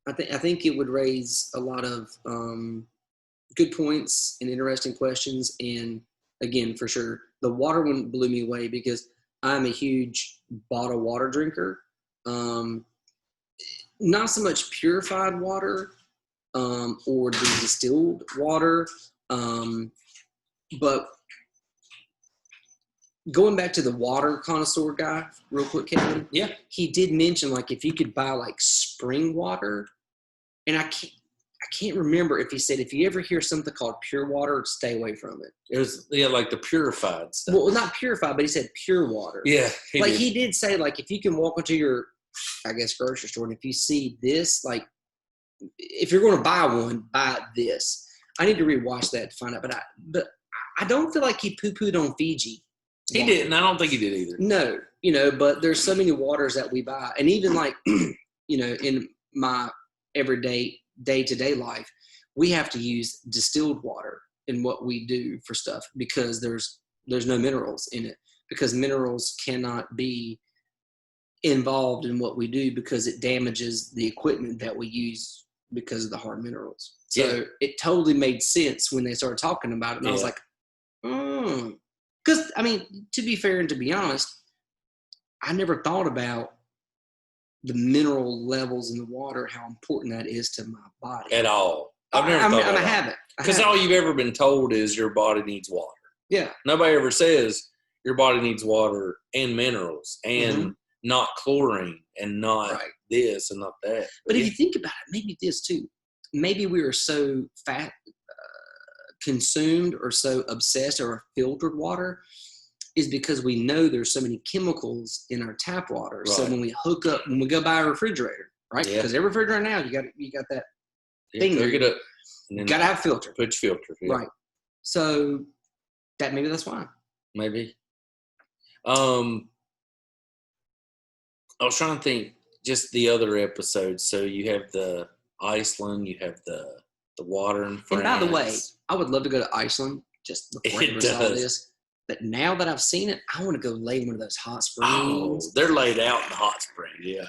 I think it would raise a lot of good points and interesting questions. And again, for sure, the water one blew me away, because I'm a huge bottled water drinker. Not so much purified water or the distilled water, but going back to the water connoisseur guy real quick, Kevin. Yeah. He did mention, like, if you could buy like spring water, and I can't remember if he said, if you ever hear something called pure water, stay away from it. It was, like the purified stuff. Well, not purified, but he said pure water. Yeah. He did say, like, if you can walk into your, I guess, grocery store, and if you see this, like, if you're going to buy one, buy this. I need to rewatch that to find out, but I don't feel like he poo-pooed on Fiji. He didn't. I don't think he did either. No, but there's so many waters that we buy. And even like, in my everyday, day-to-day life, we have to use distilled water in what we do for stuff, because there's no minerals in it, because minerals cannot be involved in what we do, because it damages the equipment that we use because of the hard minerals. So it totally made sense when they started talking about it. And I was like, because, I mean, to be fair and to be honest, I never thought about the mineral levels in the water, how important that is to my body. At all. I've never thought about it. I haven't. Because all you've ever been told is your body needs water. Yeah. Nobody ever says your body needs water and minerals and not chlorine and not this and not that. But if you think about it, maybe this too. Maybe we were so consumed or so obsessed or filtered water is because we know there's so many chemicals in our tap water. Right. So when we go buy a refrigerator, right? Because every refrigerator now, you got that thing there. Hook it up. You got to have a filter. Put your filter. Yeah. Right. So maybe that's why. Maybe. I was trying to think just the other episodes. So you have the Iceland, you have the water in France. And by the way, I would love to go to Iceland just before I saw this. But now that I've seen it, I want to go lay in one of those hot springs. Oh, they're laid out in the hot springs, yeah.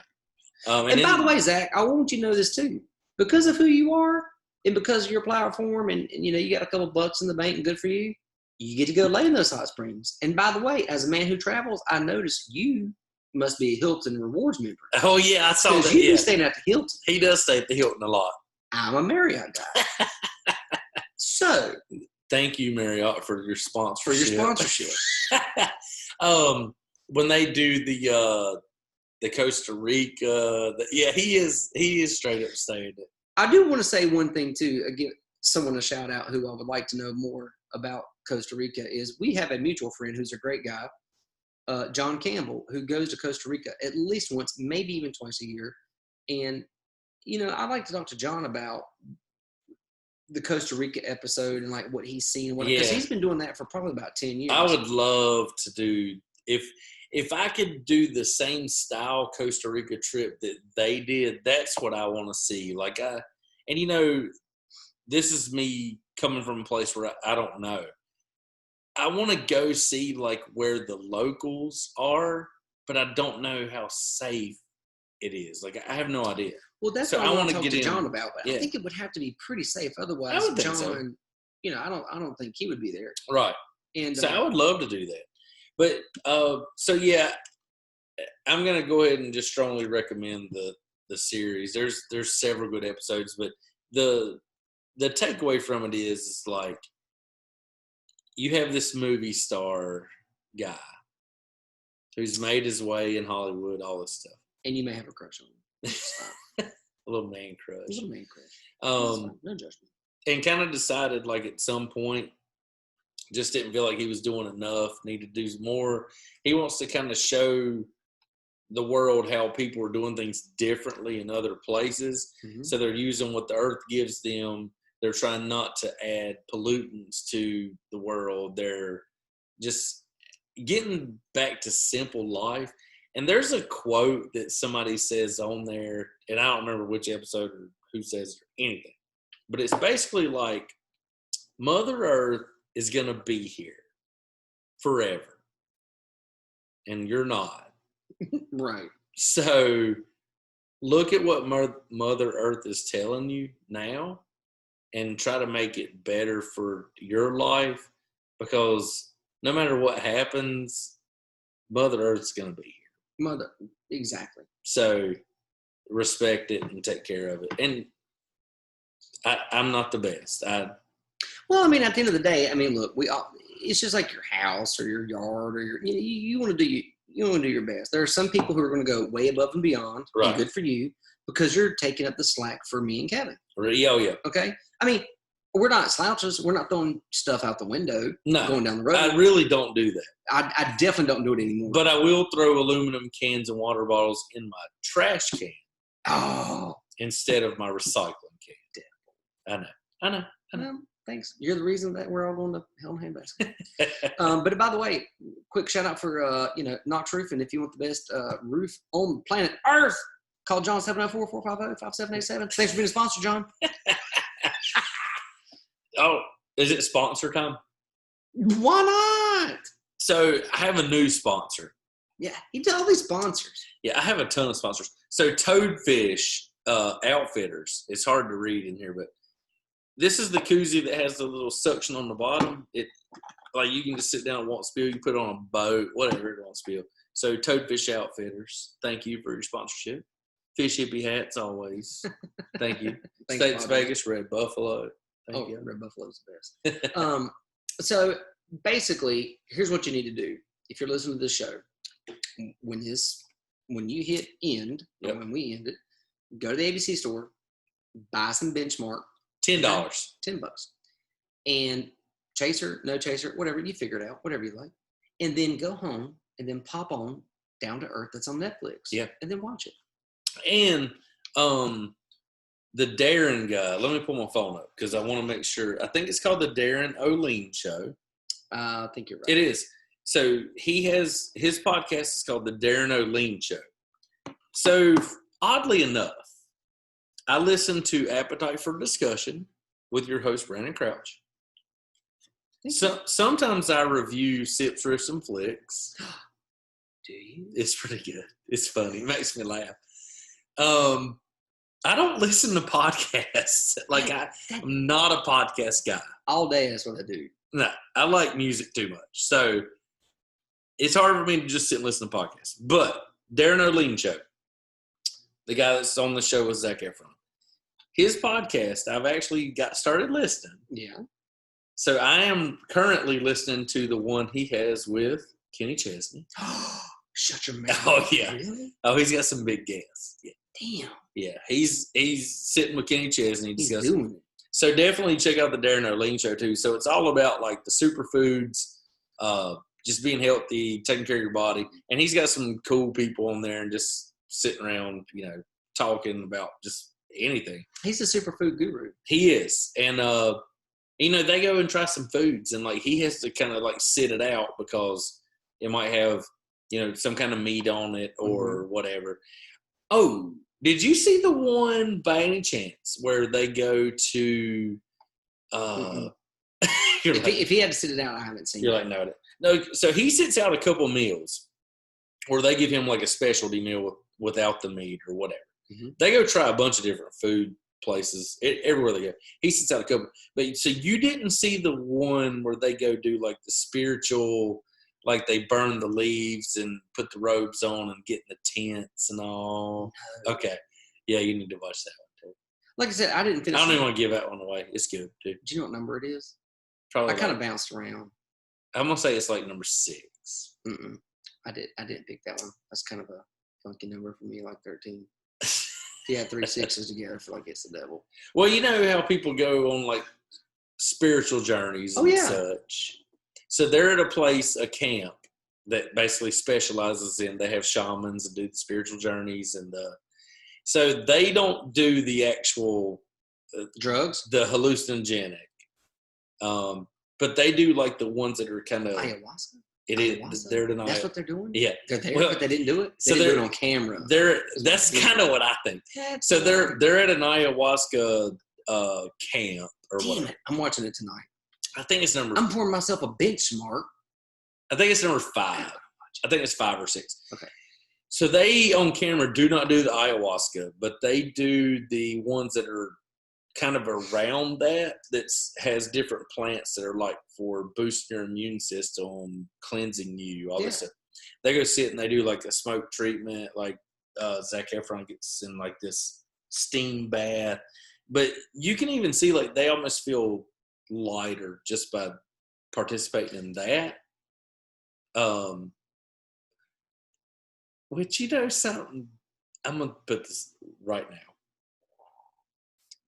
And by the way, Zach, I want you to know this too. Because of who you are and because of your platform and you got a couple bucks in the bank and good for you, you get to go lay in those hot springs. And by the way, as a man who travels, I noticed you must be a Hilton Rewards member. Oh, yeah, I saw that. You do stay at the Hilton. He does stay at the Hilton a lot. I'm a Marriott guy. So, thank you, Marriott, for your sponsorship. When they do the Costa Rica, he is straight up staying it. I do want to say one thing too. Again, someone to shout out who I would like to know more about Costa Rica is we have a mutual friend who's a great guy, John Campbell, who goes to Costa Rica at least once, maybe even twice a year. And, I'd like to talk to John about the Costa Rica episode and like what he's seen, because he's been doing that for probably about 10 years. I would love to do, if I could do the same style Costa Rica trip that they did, that's what I want to see. Like this is me coming from a place where I don't know. I want to go see like where the locals are, but I don't know how safe it is. Like I have no idea. Well, that's what I want to talk to John about. But I think it would have to be pretty safe. Otherwise, John, so. I don't think he would be there. Right. And so I would love to do that. But I'm gonna go ahead and just strongly recommend the series. There's several good episodes, but the takeaway from it is like you have this movie star guy who's made his way in Hollywood, all this stuff, and you may have a crush on him. A little man crush. A little man crush. No judgment. And kind of decided like at some point, just didn't feel like he was doing enough, needed to do more. He wants to kind of show the world how people are doing things differently in other places. Mm-hmm. So they're using what the earth gives them. They're trying not to add pollutants to the world. They're just getting back to simple life. And there's a quote that somebody says on there, and I don't remember which episode or who says anything, but it's basically like Mother Earth is going to be here forever, and you're not. Right. So look at what Mother Earth is telling you now and try to make it better for your life, because no matter what happens, Mother Earth's going to be here. Exactly. So respect it and take care of it. And I'm not the best. Well, I mean, at the end of the day, look, it's just like your house or your yard or you want to do your best. There are some people who are going to go way above and beyond. Right. And good for you, because you're taking up the slack for me and Kevin. Oh, yeah. Okay. We're not slouches. We're not throwing stuff out the window. No, going down the road. I really don't do that. I definitely don't do it anymore. But I will throw aluminum cans and water bottles in my trash can. Oh. Instead of my recycling can. I know. Thanks. You're the reason that we're all going to Hell in a Handbasket. But by the way, quick shout out for Knox Roofing. If you want the best roof on planet Earth, call John 704-450-5787. Thanks for being a sponsor, John. Oh, is it sponsor time? Why not? So I have a new sponsor. Yeah, he did all these sponsors. Yeah, I have a ton of sponsors. So Toadfish Outfitters. It's hard to read in here, but this is the koozie that has the little suction on the bottom. It like you can just sit down and won't spill. You can put it on a boat, whatever, it won't spill. So Toadfish Outfitters, thank you for your sponsorship. Fish hippie hats always. Thank you. States Vegas, Red Buffalo. Thank you. Red Buffalo's the best. So basically, here's what you need to do. If you're listening to this show, when you hit end, when we end it, go to the ABC store, buy some Benchmark. $10. $10. And chaser, no chaser, whatever, you figure it out, whatever you like. And then go home and then pop on Down to Earth that's on Netflix. Yeah. And then watch it. And the Darin guy, let me pull my phone up because I want to make sure. I think it's called the Darin Olien Show. I think you're right. It is. So he has, his podcast is called the Darin Olien Show. So oddly enough, I listened to Appetite for Discussion with your host, Brandon Crouch. So sometimes I review Sips, Riffs, and Flix. Do you? It's pretty good. It's funny. It makes me laugh. I don't listen to podcasts. Like I'm not a podcast guy. All day, that's what I do. No, I like music too much. So it's hard for me to just sit and listen to podcasts. But Darin Olien Show, the guy that's on the show was Zac Efron. His podcast, I've actually got started listening. Yeah. So I am currently listening to the one he has with Kenny Chesney. Shut your mouth. Oh, yeah. Really? Oh, he's got some big guests. Yeah. Damn. Yeah, he's sitting with Kenny Chesney. He's doing it. So definitely check out the Darin Olien show too. So it's all about like the superfoods, just being healthy, taking care of your body. And he's got some cool people on there and just sitting around, talking about just anything. He's a superfood guru. He is. And, they go and try some foods and like he has to kind of like sit it out because it might have, some kind of meat on it or whatever. Oh, did you see the one by any chance where they go to if he had to sit it out, I haven't seen you're it. like, no. So he sits out a couple meals or they give him like a specialty meal without the meat or whatever. Mm-hmm. They go try a bunch of different food places everywhere they go. He sits out a couple. But so you didn't see the one where they go do like the spiritual, like they burn the leaves and put the robes on and get in the tents and all. No. Okay. Yeah, you need to watch that one too. Like I said, I didn't finish. I don't even want to give that one away. It's good too. Do you know what number it is? Probably. I kind of bounced around. I'm gonna say it's like number 6. I didn't pick that one. That's kind of a funky number for me, like 13. If you had 3 6s together, I feel like it's the devil. Well, you know how people go on like spiritual journeys and such. So they're at a camp that basically specializes in, they have shamans and do the spiritual journeys. And so they don't do the actual drugs, the hallucinogenic. But they do like the ones that are kind of ayahuasca. It is. They're denying. That's what they're doing. Yeah, they're there, but they didn't do it. They didn't do it on camera. That's kind of what I think. So they're at an ayahuasca camp or whatever. It. I'm watching it tonight. I think it's number. I'm pouring myself a Benchmark. I think it's number 5. I think it's 5 or 6. Okay. So they on camera do not do the ayahuasca, but they do the ones that are kind of around that has different plants that are like for boosting your immune system, cleansing you, all this stuff. They go sit and they do like a smoke treatment, like Zac Efron gets in like this steam bath. But you can even see like they almost feel lighter just by participating in that. Which something, I'm gonna put this right now.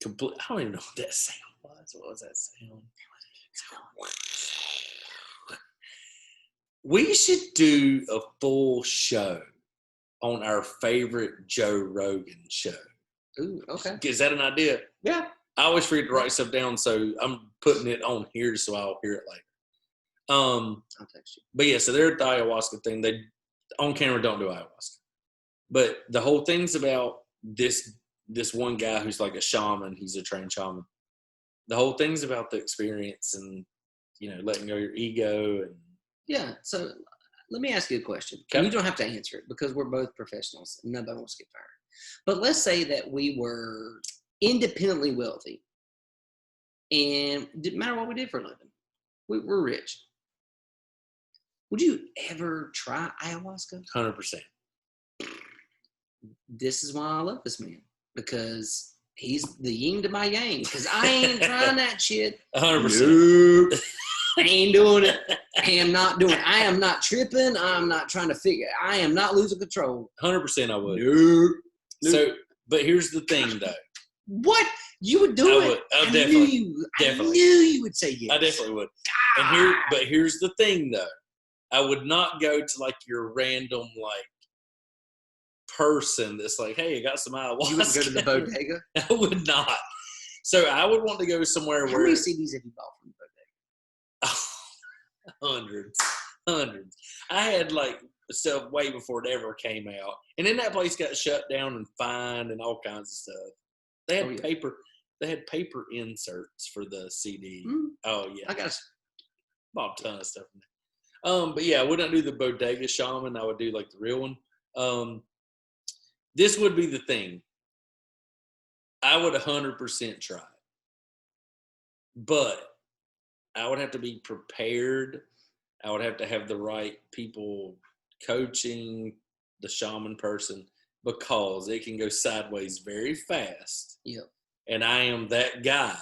I don't even know what that sound was. What was that sound? We should do a full show on our favorite Joe Rogan show. Ooh, okay. Is that an idea? Yeah. I always forget to write stuff down, so I'm putting it on here so I'll hear it later. I'll text you. But yeah, so they're at the ayahuasca thing. They on camera don't do ayahuasca. But the whole thing's about this one guy who's like a shaman. He's a trained shaman. The whole thing's about the experience and, letting go of your ego. And yeah. So let me ask you a question. Okay. You don't have to answer it because we're both professionals and nobody wants to get fired. But let's say that we were independently wealthy and it didn't matter what we did for a living. We're rich. Would you ever try ayahuasca? 100%. This is why I love this man. Because he's the yin to my yang. Because I ain't trying that shit. 100%. Nope. I ain't doing it. I am not doing it. I am not tripping. I'm not trying to figure. I am not losing control. 100% I would. Nope. So, but here's the thing, though. What? You would do it? I definitely. I knew you would say yes. I definitely would. And but here's the thing, though. I would not go to like your random like person that's like, hey, I got some ayahuasca. You wouldn't go to the bodega? I would not. So I would want to go somewhere How many CDs have you bought from the bodega? Hundreds. I had like stuff way before it ever came out. And then that place got shut down and fined and all kinds of stuff. They had paper. They had paper inserts for the CD. Mm. Oh yeah. I got bought a ton of stuff in there. But yeah, I wouldn't do the bodega shaman. I would do like the real one. This would be the thing. I would 100% try. But I would have to be prepared. I would have to have the right people coaching the shaman person because it can go sideways very fast. Yep. And I am that guy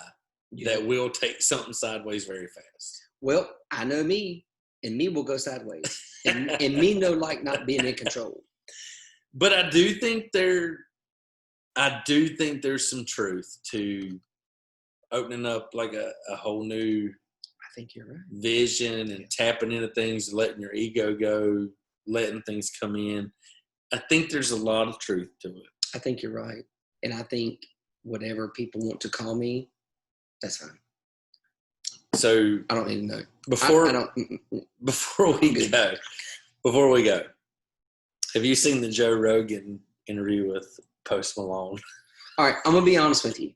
that will take something sideways very fast. Well, I know me, and me will go sideways. and me no like not being in control. But I do think there's some truth to opening up like a whole new I think you're right. vision and tapping into things, letting your ego go, letting things come in. I think there's a lot of truth to it. I think you're right. And I think whatever people want to call me, that's fine. So I don't need to know. Before we go, have you seen the Joe Rogan interview with Post Malone? All right, I'm going to be honest with you.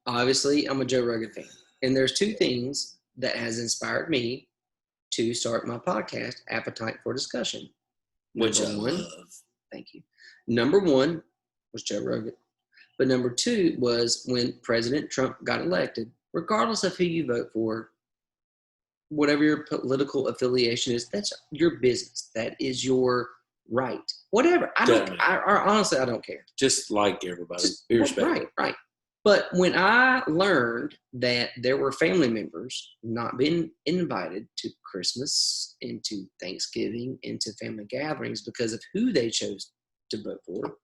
Obviously, I'm a Joe Rogan fan. And there's two things that has inspired me to start my podcast, Appetite for Discussion. Which I Number one, love. thank you. Number one was Joe Rogan. But number two was when President Trump got elected, regardless of who you vote for, whatever your political affiliation is, that's your business. That is your right. Whatever. Honestly, I don't care. Just like everybody. Be respectful. Right. But when I learned that there were family members not being invited to Christmas and to Thanksgiving and to family gatherings because of who they chose to vote for,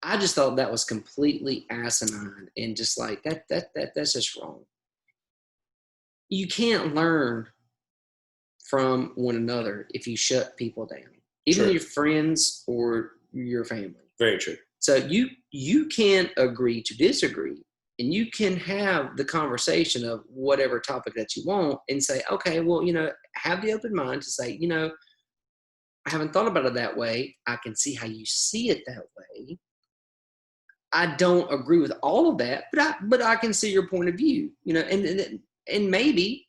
I just thought that was completely asinine and just like that's just wrong. You can't learn from one another if you shut people down, even your friends or your family. Very true. So you can agree to disagree, and you can have the conversation of whatever topic that you want and say, okay, well, have the open mind to say, I haven't thought about it that way. I can see how you see it that way. I don't agree with all of that, but I can see your point of view, and maybe,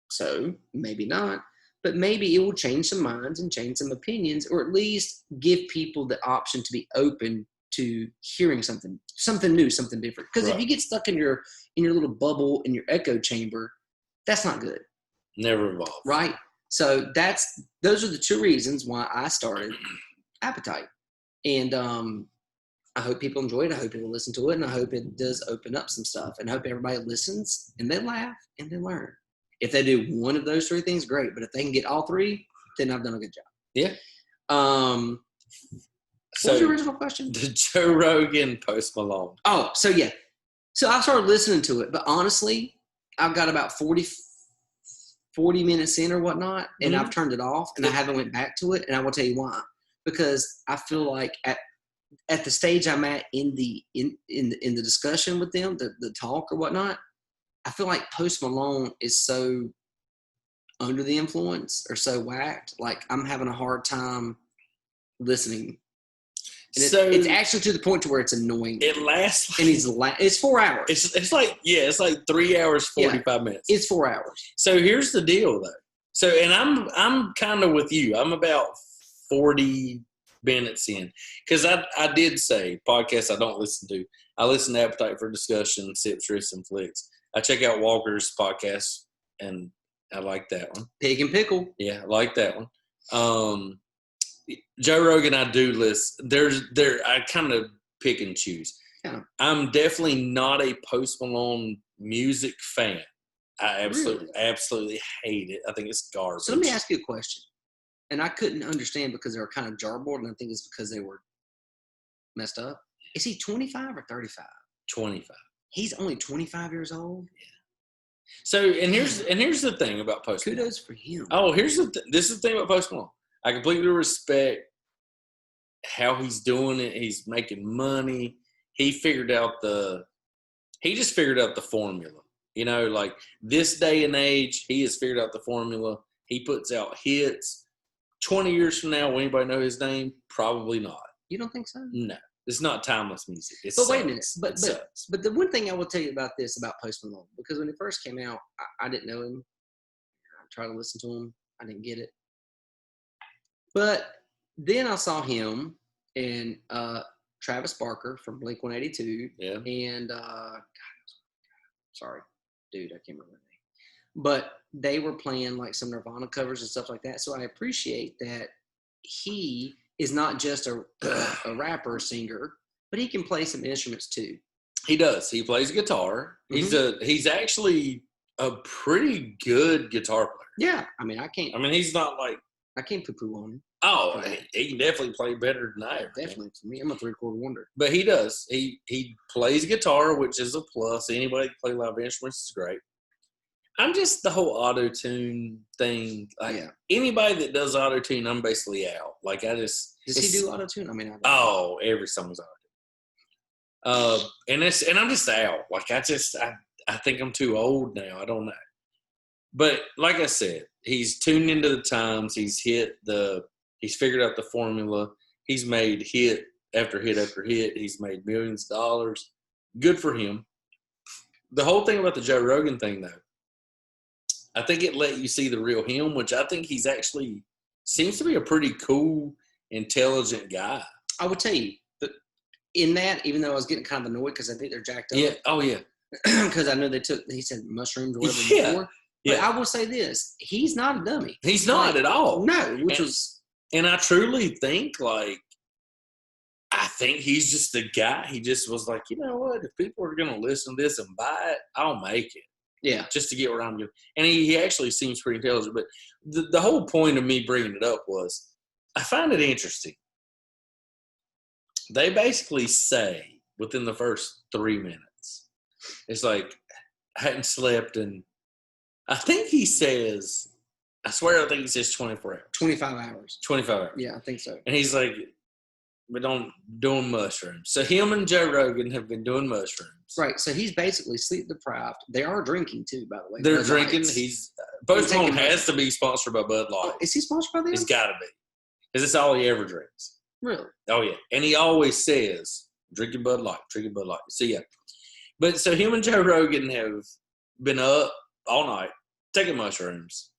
so maybe not, but maybe it will change some minds and change some opinions, or at least give people the option to be open to hearing something new, something different. Because if you get stuck in your little bubble, in your echo chamber, that's not good. Never evolve. Right. So those are the two reasons why I started Appetite. And I hope people enjoy it. I hope people listen to it. And I hope it does open up some stuff. And I hope everybody listens and they laugh and they learn. If they do one of those three things, great. But if they can get all three, then I've done a good job. Yeah. What was your original question? The Joe Rogan Post Malone. Oh, so yeah. So I started listening to it. But honestly, I've got about 40 minutes in or whatnot. And I've turned it off. And I haven't went back to it. And I will tell you why. Because I feel like at the stage I'm at in the discussion with them, the talk or whatnot, I feel like Post Malone is so under the influence or so whacked. Like I'm having a hard time listening. And it's actually to the point to where it's annoying. It lasts. And it's 4 hours. It's like 3 hours, 45 minutes. It's 4 hours. So here's the deal though. So, and I'm kind of with you. I'm about 40 minutes in, because I did say podcasts I don't listen to. I listen to Appetite for Discussion, Sips, Riffs, and Flix. I check out Walker's podcast, and I like that one. Pig and Pickle. Yeah, I like that one. Joe Rogan, I do listen. I kind of pick and choose. Yeah. I'm definitely not a Post Malone music fan. I absolutely hate it. I think it's garbage. So let me ask you a question. And I couldn't understand because they were kind of jarbled, and I think it's because they were messed up. Is he 25 or 35? 25. He's only 25 years old? Yeah. So, and here's the thing about Post Malone. Kudos for him. Oh, this is the thing about Post Malone. I completely respect how he's doing it. He's making money. He just figured out the formula. Like this day and age, he has figured out the formula. He puts out hits. 20 years from now, will anybody know his name? Probably not. You don't think so? No. It's not timeless music. But wait a minute. But the one thing I will tell you about Post Malone, because when he first came out, I didn't know him. I tried to listen to him. I didn't get it. But then I saw him and Travis Barker from Blink-182. Yeah. And, sorry, dude, I can't remember the name. But they were playing like some Nirvana covers and stuff like that. So I appreciate that he is not just a rapper, singer, but he can play some instruments too. He does. He plays guitar. Mm-hmm. He's actually a pretty good guitar player. Yeah. he's not like. I can't poo-poo on him. Oh, he can definitely play better than I ever can. Definitely. For me, I'm a 3/4 wonder. But he does. He plays guitar, which is a plus. Anybody that can play live instruments is great. I'm just the whole auto-tune thing. Like anybody that does auto-tune, I'm basically out. Like Does he do auto-tune? I mean, every song's auto-tune. And I'm just out. Like I think I'm too old now. I don't know. But like I said, he's tuned into the times. He's figured out the formula. He's made hit after hit after hit. He's made millions of dollars. Good for him. The whole thing about the Joe Rogan thing, though, I think it let you see the real him, which I think he's actually seems to be a pretty cool, intelligent guy. I would tell you that in that, even though I was getting kind of annoyed because I think they're jacked up. Yeah. Oh, yeah. Because I know he said mushrooms or whatever before. But I will say this, he's not a dummy. He's not at all. No, And I truly think, I think he's just the guy. He just was like, you know what? If people are going to listen to this and buy it, I'll make it. Yeah. Just to get where I'm going. And he actually seems pretty intelligent. But the whole point of me bringing it up was I find it interesting. They basically say within the first 3 minutes, it's like, I hadn't slept and I think he says, I swear I think he says 24 hours. 25 hours. 25 hours. Yeah, I think so. And he's like, we're doing mushrooms. So him and Joe Rogan have been doing mushrooms. Right. So he's basically sleep deprived. They are drinking too, by the way. They're drinking. Postpone has to be sponsored by Bud Light. Oh, is he sponsored by them? He's got to be. Because it's all he ever drinks. Really? Oh, yeah. And he always says, drinking Bud Light. So, yeah. But so him and Joe Rogan have been up all night taking mushrooms.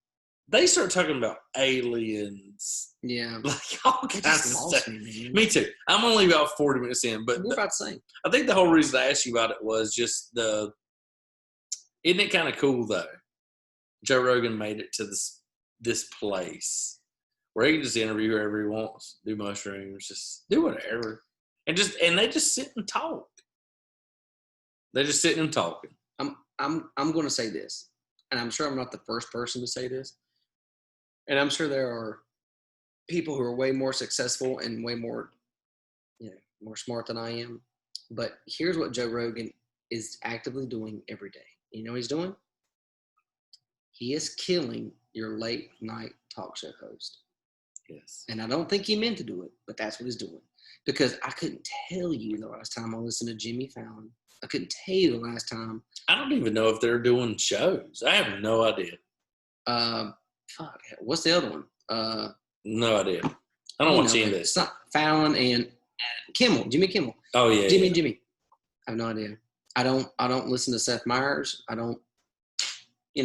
They start talking about aliens. Yeah. Like all kinds of stuff. Me too. I'm only about 40 minutes in. But we're about the same. I think the whole reason I asked you about it was just isn't it kind of cool, though? Joe Rogan made it to this place where he can just interview whoever he wants, do mushrooms, just do whatever. And they just sit and talk. They're just sitting and talking. I'm going to say this. And I'm sure I'm not the first person to say this. And I'm sure there are people who are way more successful and way more, more smart than I am. But here's what Joe Rogan is actively doing every day. You know what he's doing? He is killing your late night talk show host. Yes. And I don't think he meant to do it, but that's what he's doing. Because I couldn't tell you the last time I listened to Jimmy Fallon. I couldn't tell you the last time. I don't even know if they're doing shows. I have no idea. What's the other one? No idea. I don't watch any of this. It's not Fallon and Kimmel, Jimmy Kimmel. Oh yeah, Jimmy. I have no idea. I don't listen to Seth Meyers. I don't.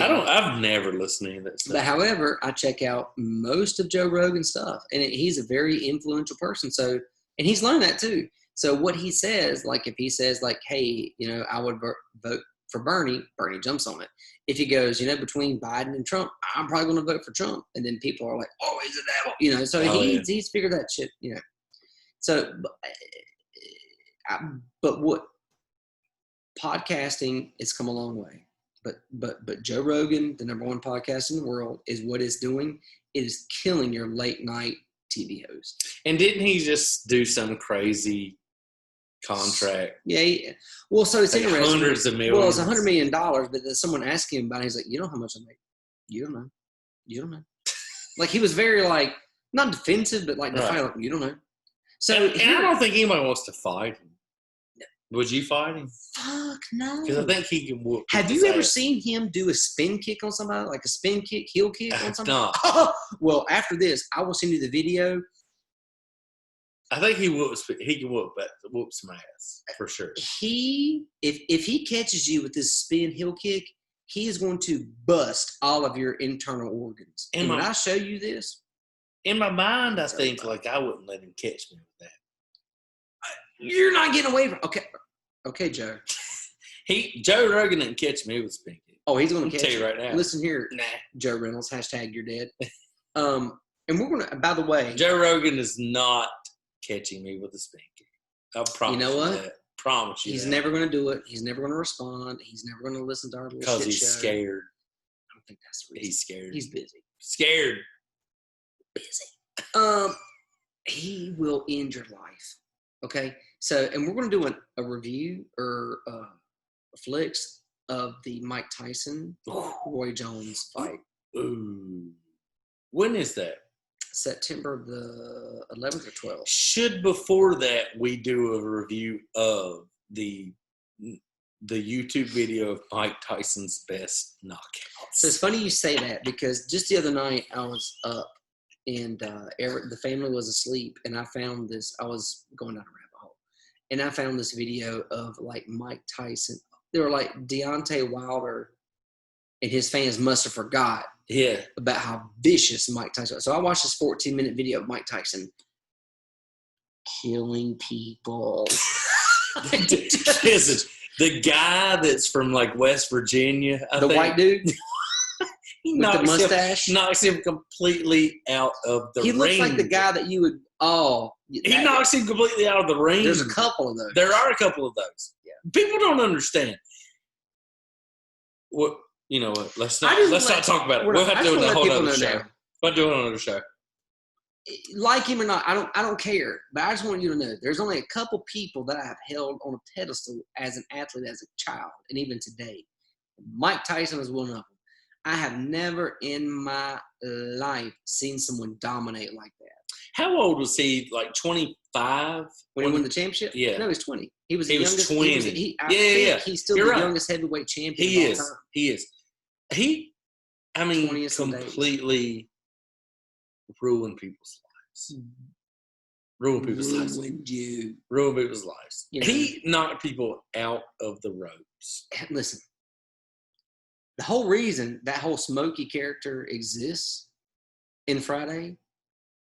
I've never listened to any of that stuff. But however, I check out most of Joe Rogan's stuff, and he's a very influential person. So, and he's learned that too. So what he says, like if he says like, hey, I would vote for Bernie jumps on it. If he goes, between Biden and Trump, I'm probably going to vote for Trump. And then people are like, oh, he's a devil. So he's figured that shit, So, but what podcasting has come a long way. But Joe Rogan, the number one podcast in the world, is what it's doing. It is killing your late night TV host. And didn't he just do some crazy contract? Yeah. Well, so it's interesting. Hundreds of millions. Well, it's $100 million, but then someone asked him about it. He's like, you know how much I make? You don't know. Like he was very not defensive, but defiant. You don't know. So and I don't think anybody wants to fight him. No. Would you fight him? Fuck no. Because I think he can whoop. Have you ever seen him do a spin kick on somebody, like a spin kick, heel kick on somebody? No. Well, after this, I will send you the video. I think he can whoop some ass for sure. If he catches you with this spin heel kick, he is going to bust all of your internal organs. And when I show you this, in my mind, I think I wouldn't let him catch me with that. You're not getting away from. Okay, Joe. Joe Rogan didn't catch me with spin kick. Oh, he's going to catch you right now. Listen here, Joe Reynolds. # you're dead. And we're going to. By the way, Joe Rogan is not catching me with a spin kick. I promise. You know what? That. Promise you. He's never going to do it. He's never going to respond. He's never going to listen to our little shit show. Because he's scared. I don't think that's the reason. He's scared. He's busy. Scared. Busy. He will end your life. Okay. So, and we're going to do a review or a Flix of the Mike Tyson Roy Jones fight. Ooh. When is that? September the 11th or 12th. Should before that we do a review of the YouTube video of Mike Tyson's best knockouts? So it's funny you say that because just the other night I was up and the family was asleep and I found this. I was going down a rabbit hole and I found this video of like Mike Tyson. They were like Deontay Wilder and his fans must have forgot about how vicious Mike Tyson was. So I watched this 14-minute video of Mike Tyson killing people. The guy that's from like West Virginia, I think. White dude he with the mustache knocks him completely out of the ring. He looks like the guy that you would. He knocks him completely out of the ring. There's a couple of those. There are a couple of those. Yeah. People don't understand. What you know? What? Let's not talk about it. We'll have to do a whole other show. We'll do another show. Like him or not, I don't care. But I just want you to know, there's only a couple people that I have held on a pedestal as an athlete, as a child, and even today. Mike Tyson is one of them. I have never in my life seen someone dominate like that. How old was he? Like 25 when he won the championship? Yeah, no, he was 20. He was 20. He's still the youngest heavyweight champion. He of is. all time. He is. I mean, completely ruined people's lives. Ruined people's lives. Ruined people's lives. You know, he knocked people out of the ropes. Listen, the whole reason that whole Smokey character exists in Friday,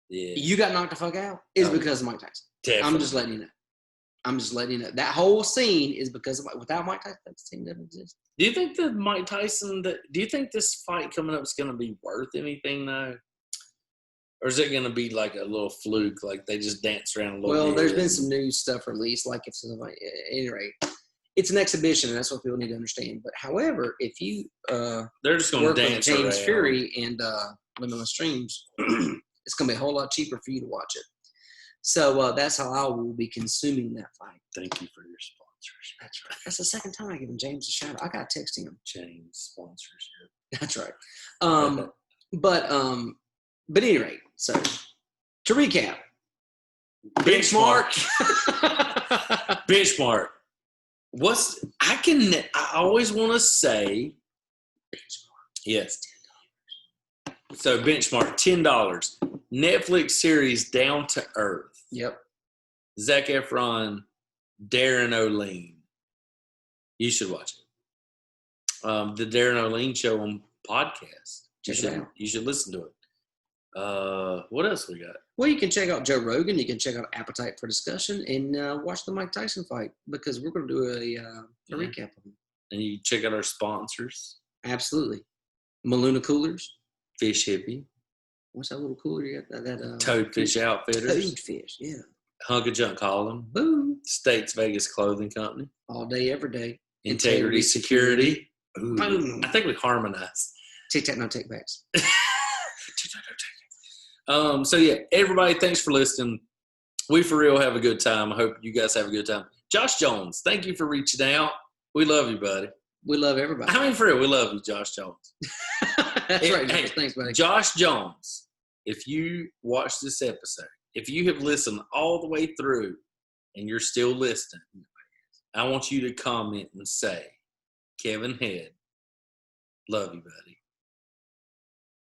you got knocked the fuck out, is because of Mike Tyson. Definitely. I'm just letting you know. That whole scene is because of without Mike Tyson, that scene doesn't exist. Do you think that Mike Tyson? Do you think this fight coming up is going to be worth anything though, or is it going to be like a little fluke, like they just dance around a little? Well, there's been some new stuff released, like if somebody, at any rate, it's an exhibition, and that's what people need to understand. But however, if you they're just going to dance with James around. Fury and limitless streams, it's going to be a whole lot cheaper for you to watch it. So that's how I will be consuming that fight. Thank you for your sponsors. That's right. That's the second time I give James a shout out. I got to text him. James sponsorship. That's right. But at any rate, so to recap, Benchmark. Benchmark. I always want to say Benchmark. Yes. So Benchmark, $10. Netflix series Down to Earth. Yep. Zac Efron, Darin Olien. You should watch it. The Darin Olien Show on podcast. You should listen to it. What else we got? Well, you can check out Joe Rogan. You can check out Appetite for Discussion and watch the Mike Tyson fight because we're going to do a recap of them. And you check out our sponsors. Absolutely. Maluna Coolers. Fish Hippie. What's that little cooler you got? Toadfish Outfitters. Toadfish, yeah. Hunk of Junk Holland. Boom. States Vegas Clothing Company. All day, every day. Integrity Security. Ooh. Boom. I think we harmonized. Tic-tac, no take-backs. So, yeah, everybody, thanks for listening. We, for real, have a good time. I hope you guys have a good time. Josh Jones, thank you for reaching out. We love you, buddy. We love everybody. I mean, for real, we love you, Josh Jones. That's right, Josh. Thanks, buddy. Josh Jones, if you watch this episode, if you have listened all the way through and you're still listening, I want you to comment and say, Kevin Head, love you, buddy.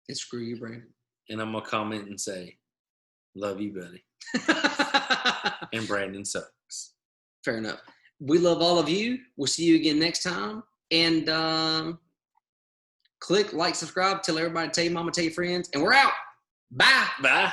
And screw you, Brandon. And I'm going to comment and say, love you, buddy. And Brandon sucks. Fair enough. We love all of you. We'll see you again next time. And click, like, subscribe, tell everybody, tell your mama, tell your friends. And we're out. Bye. Bye.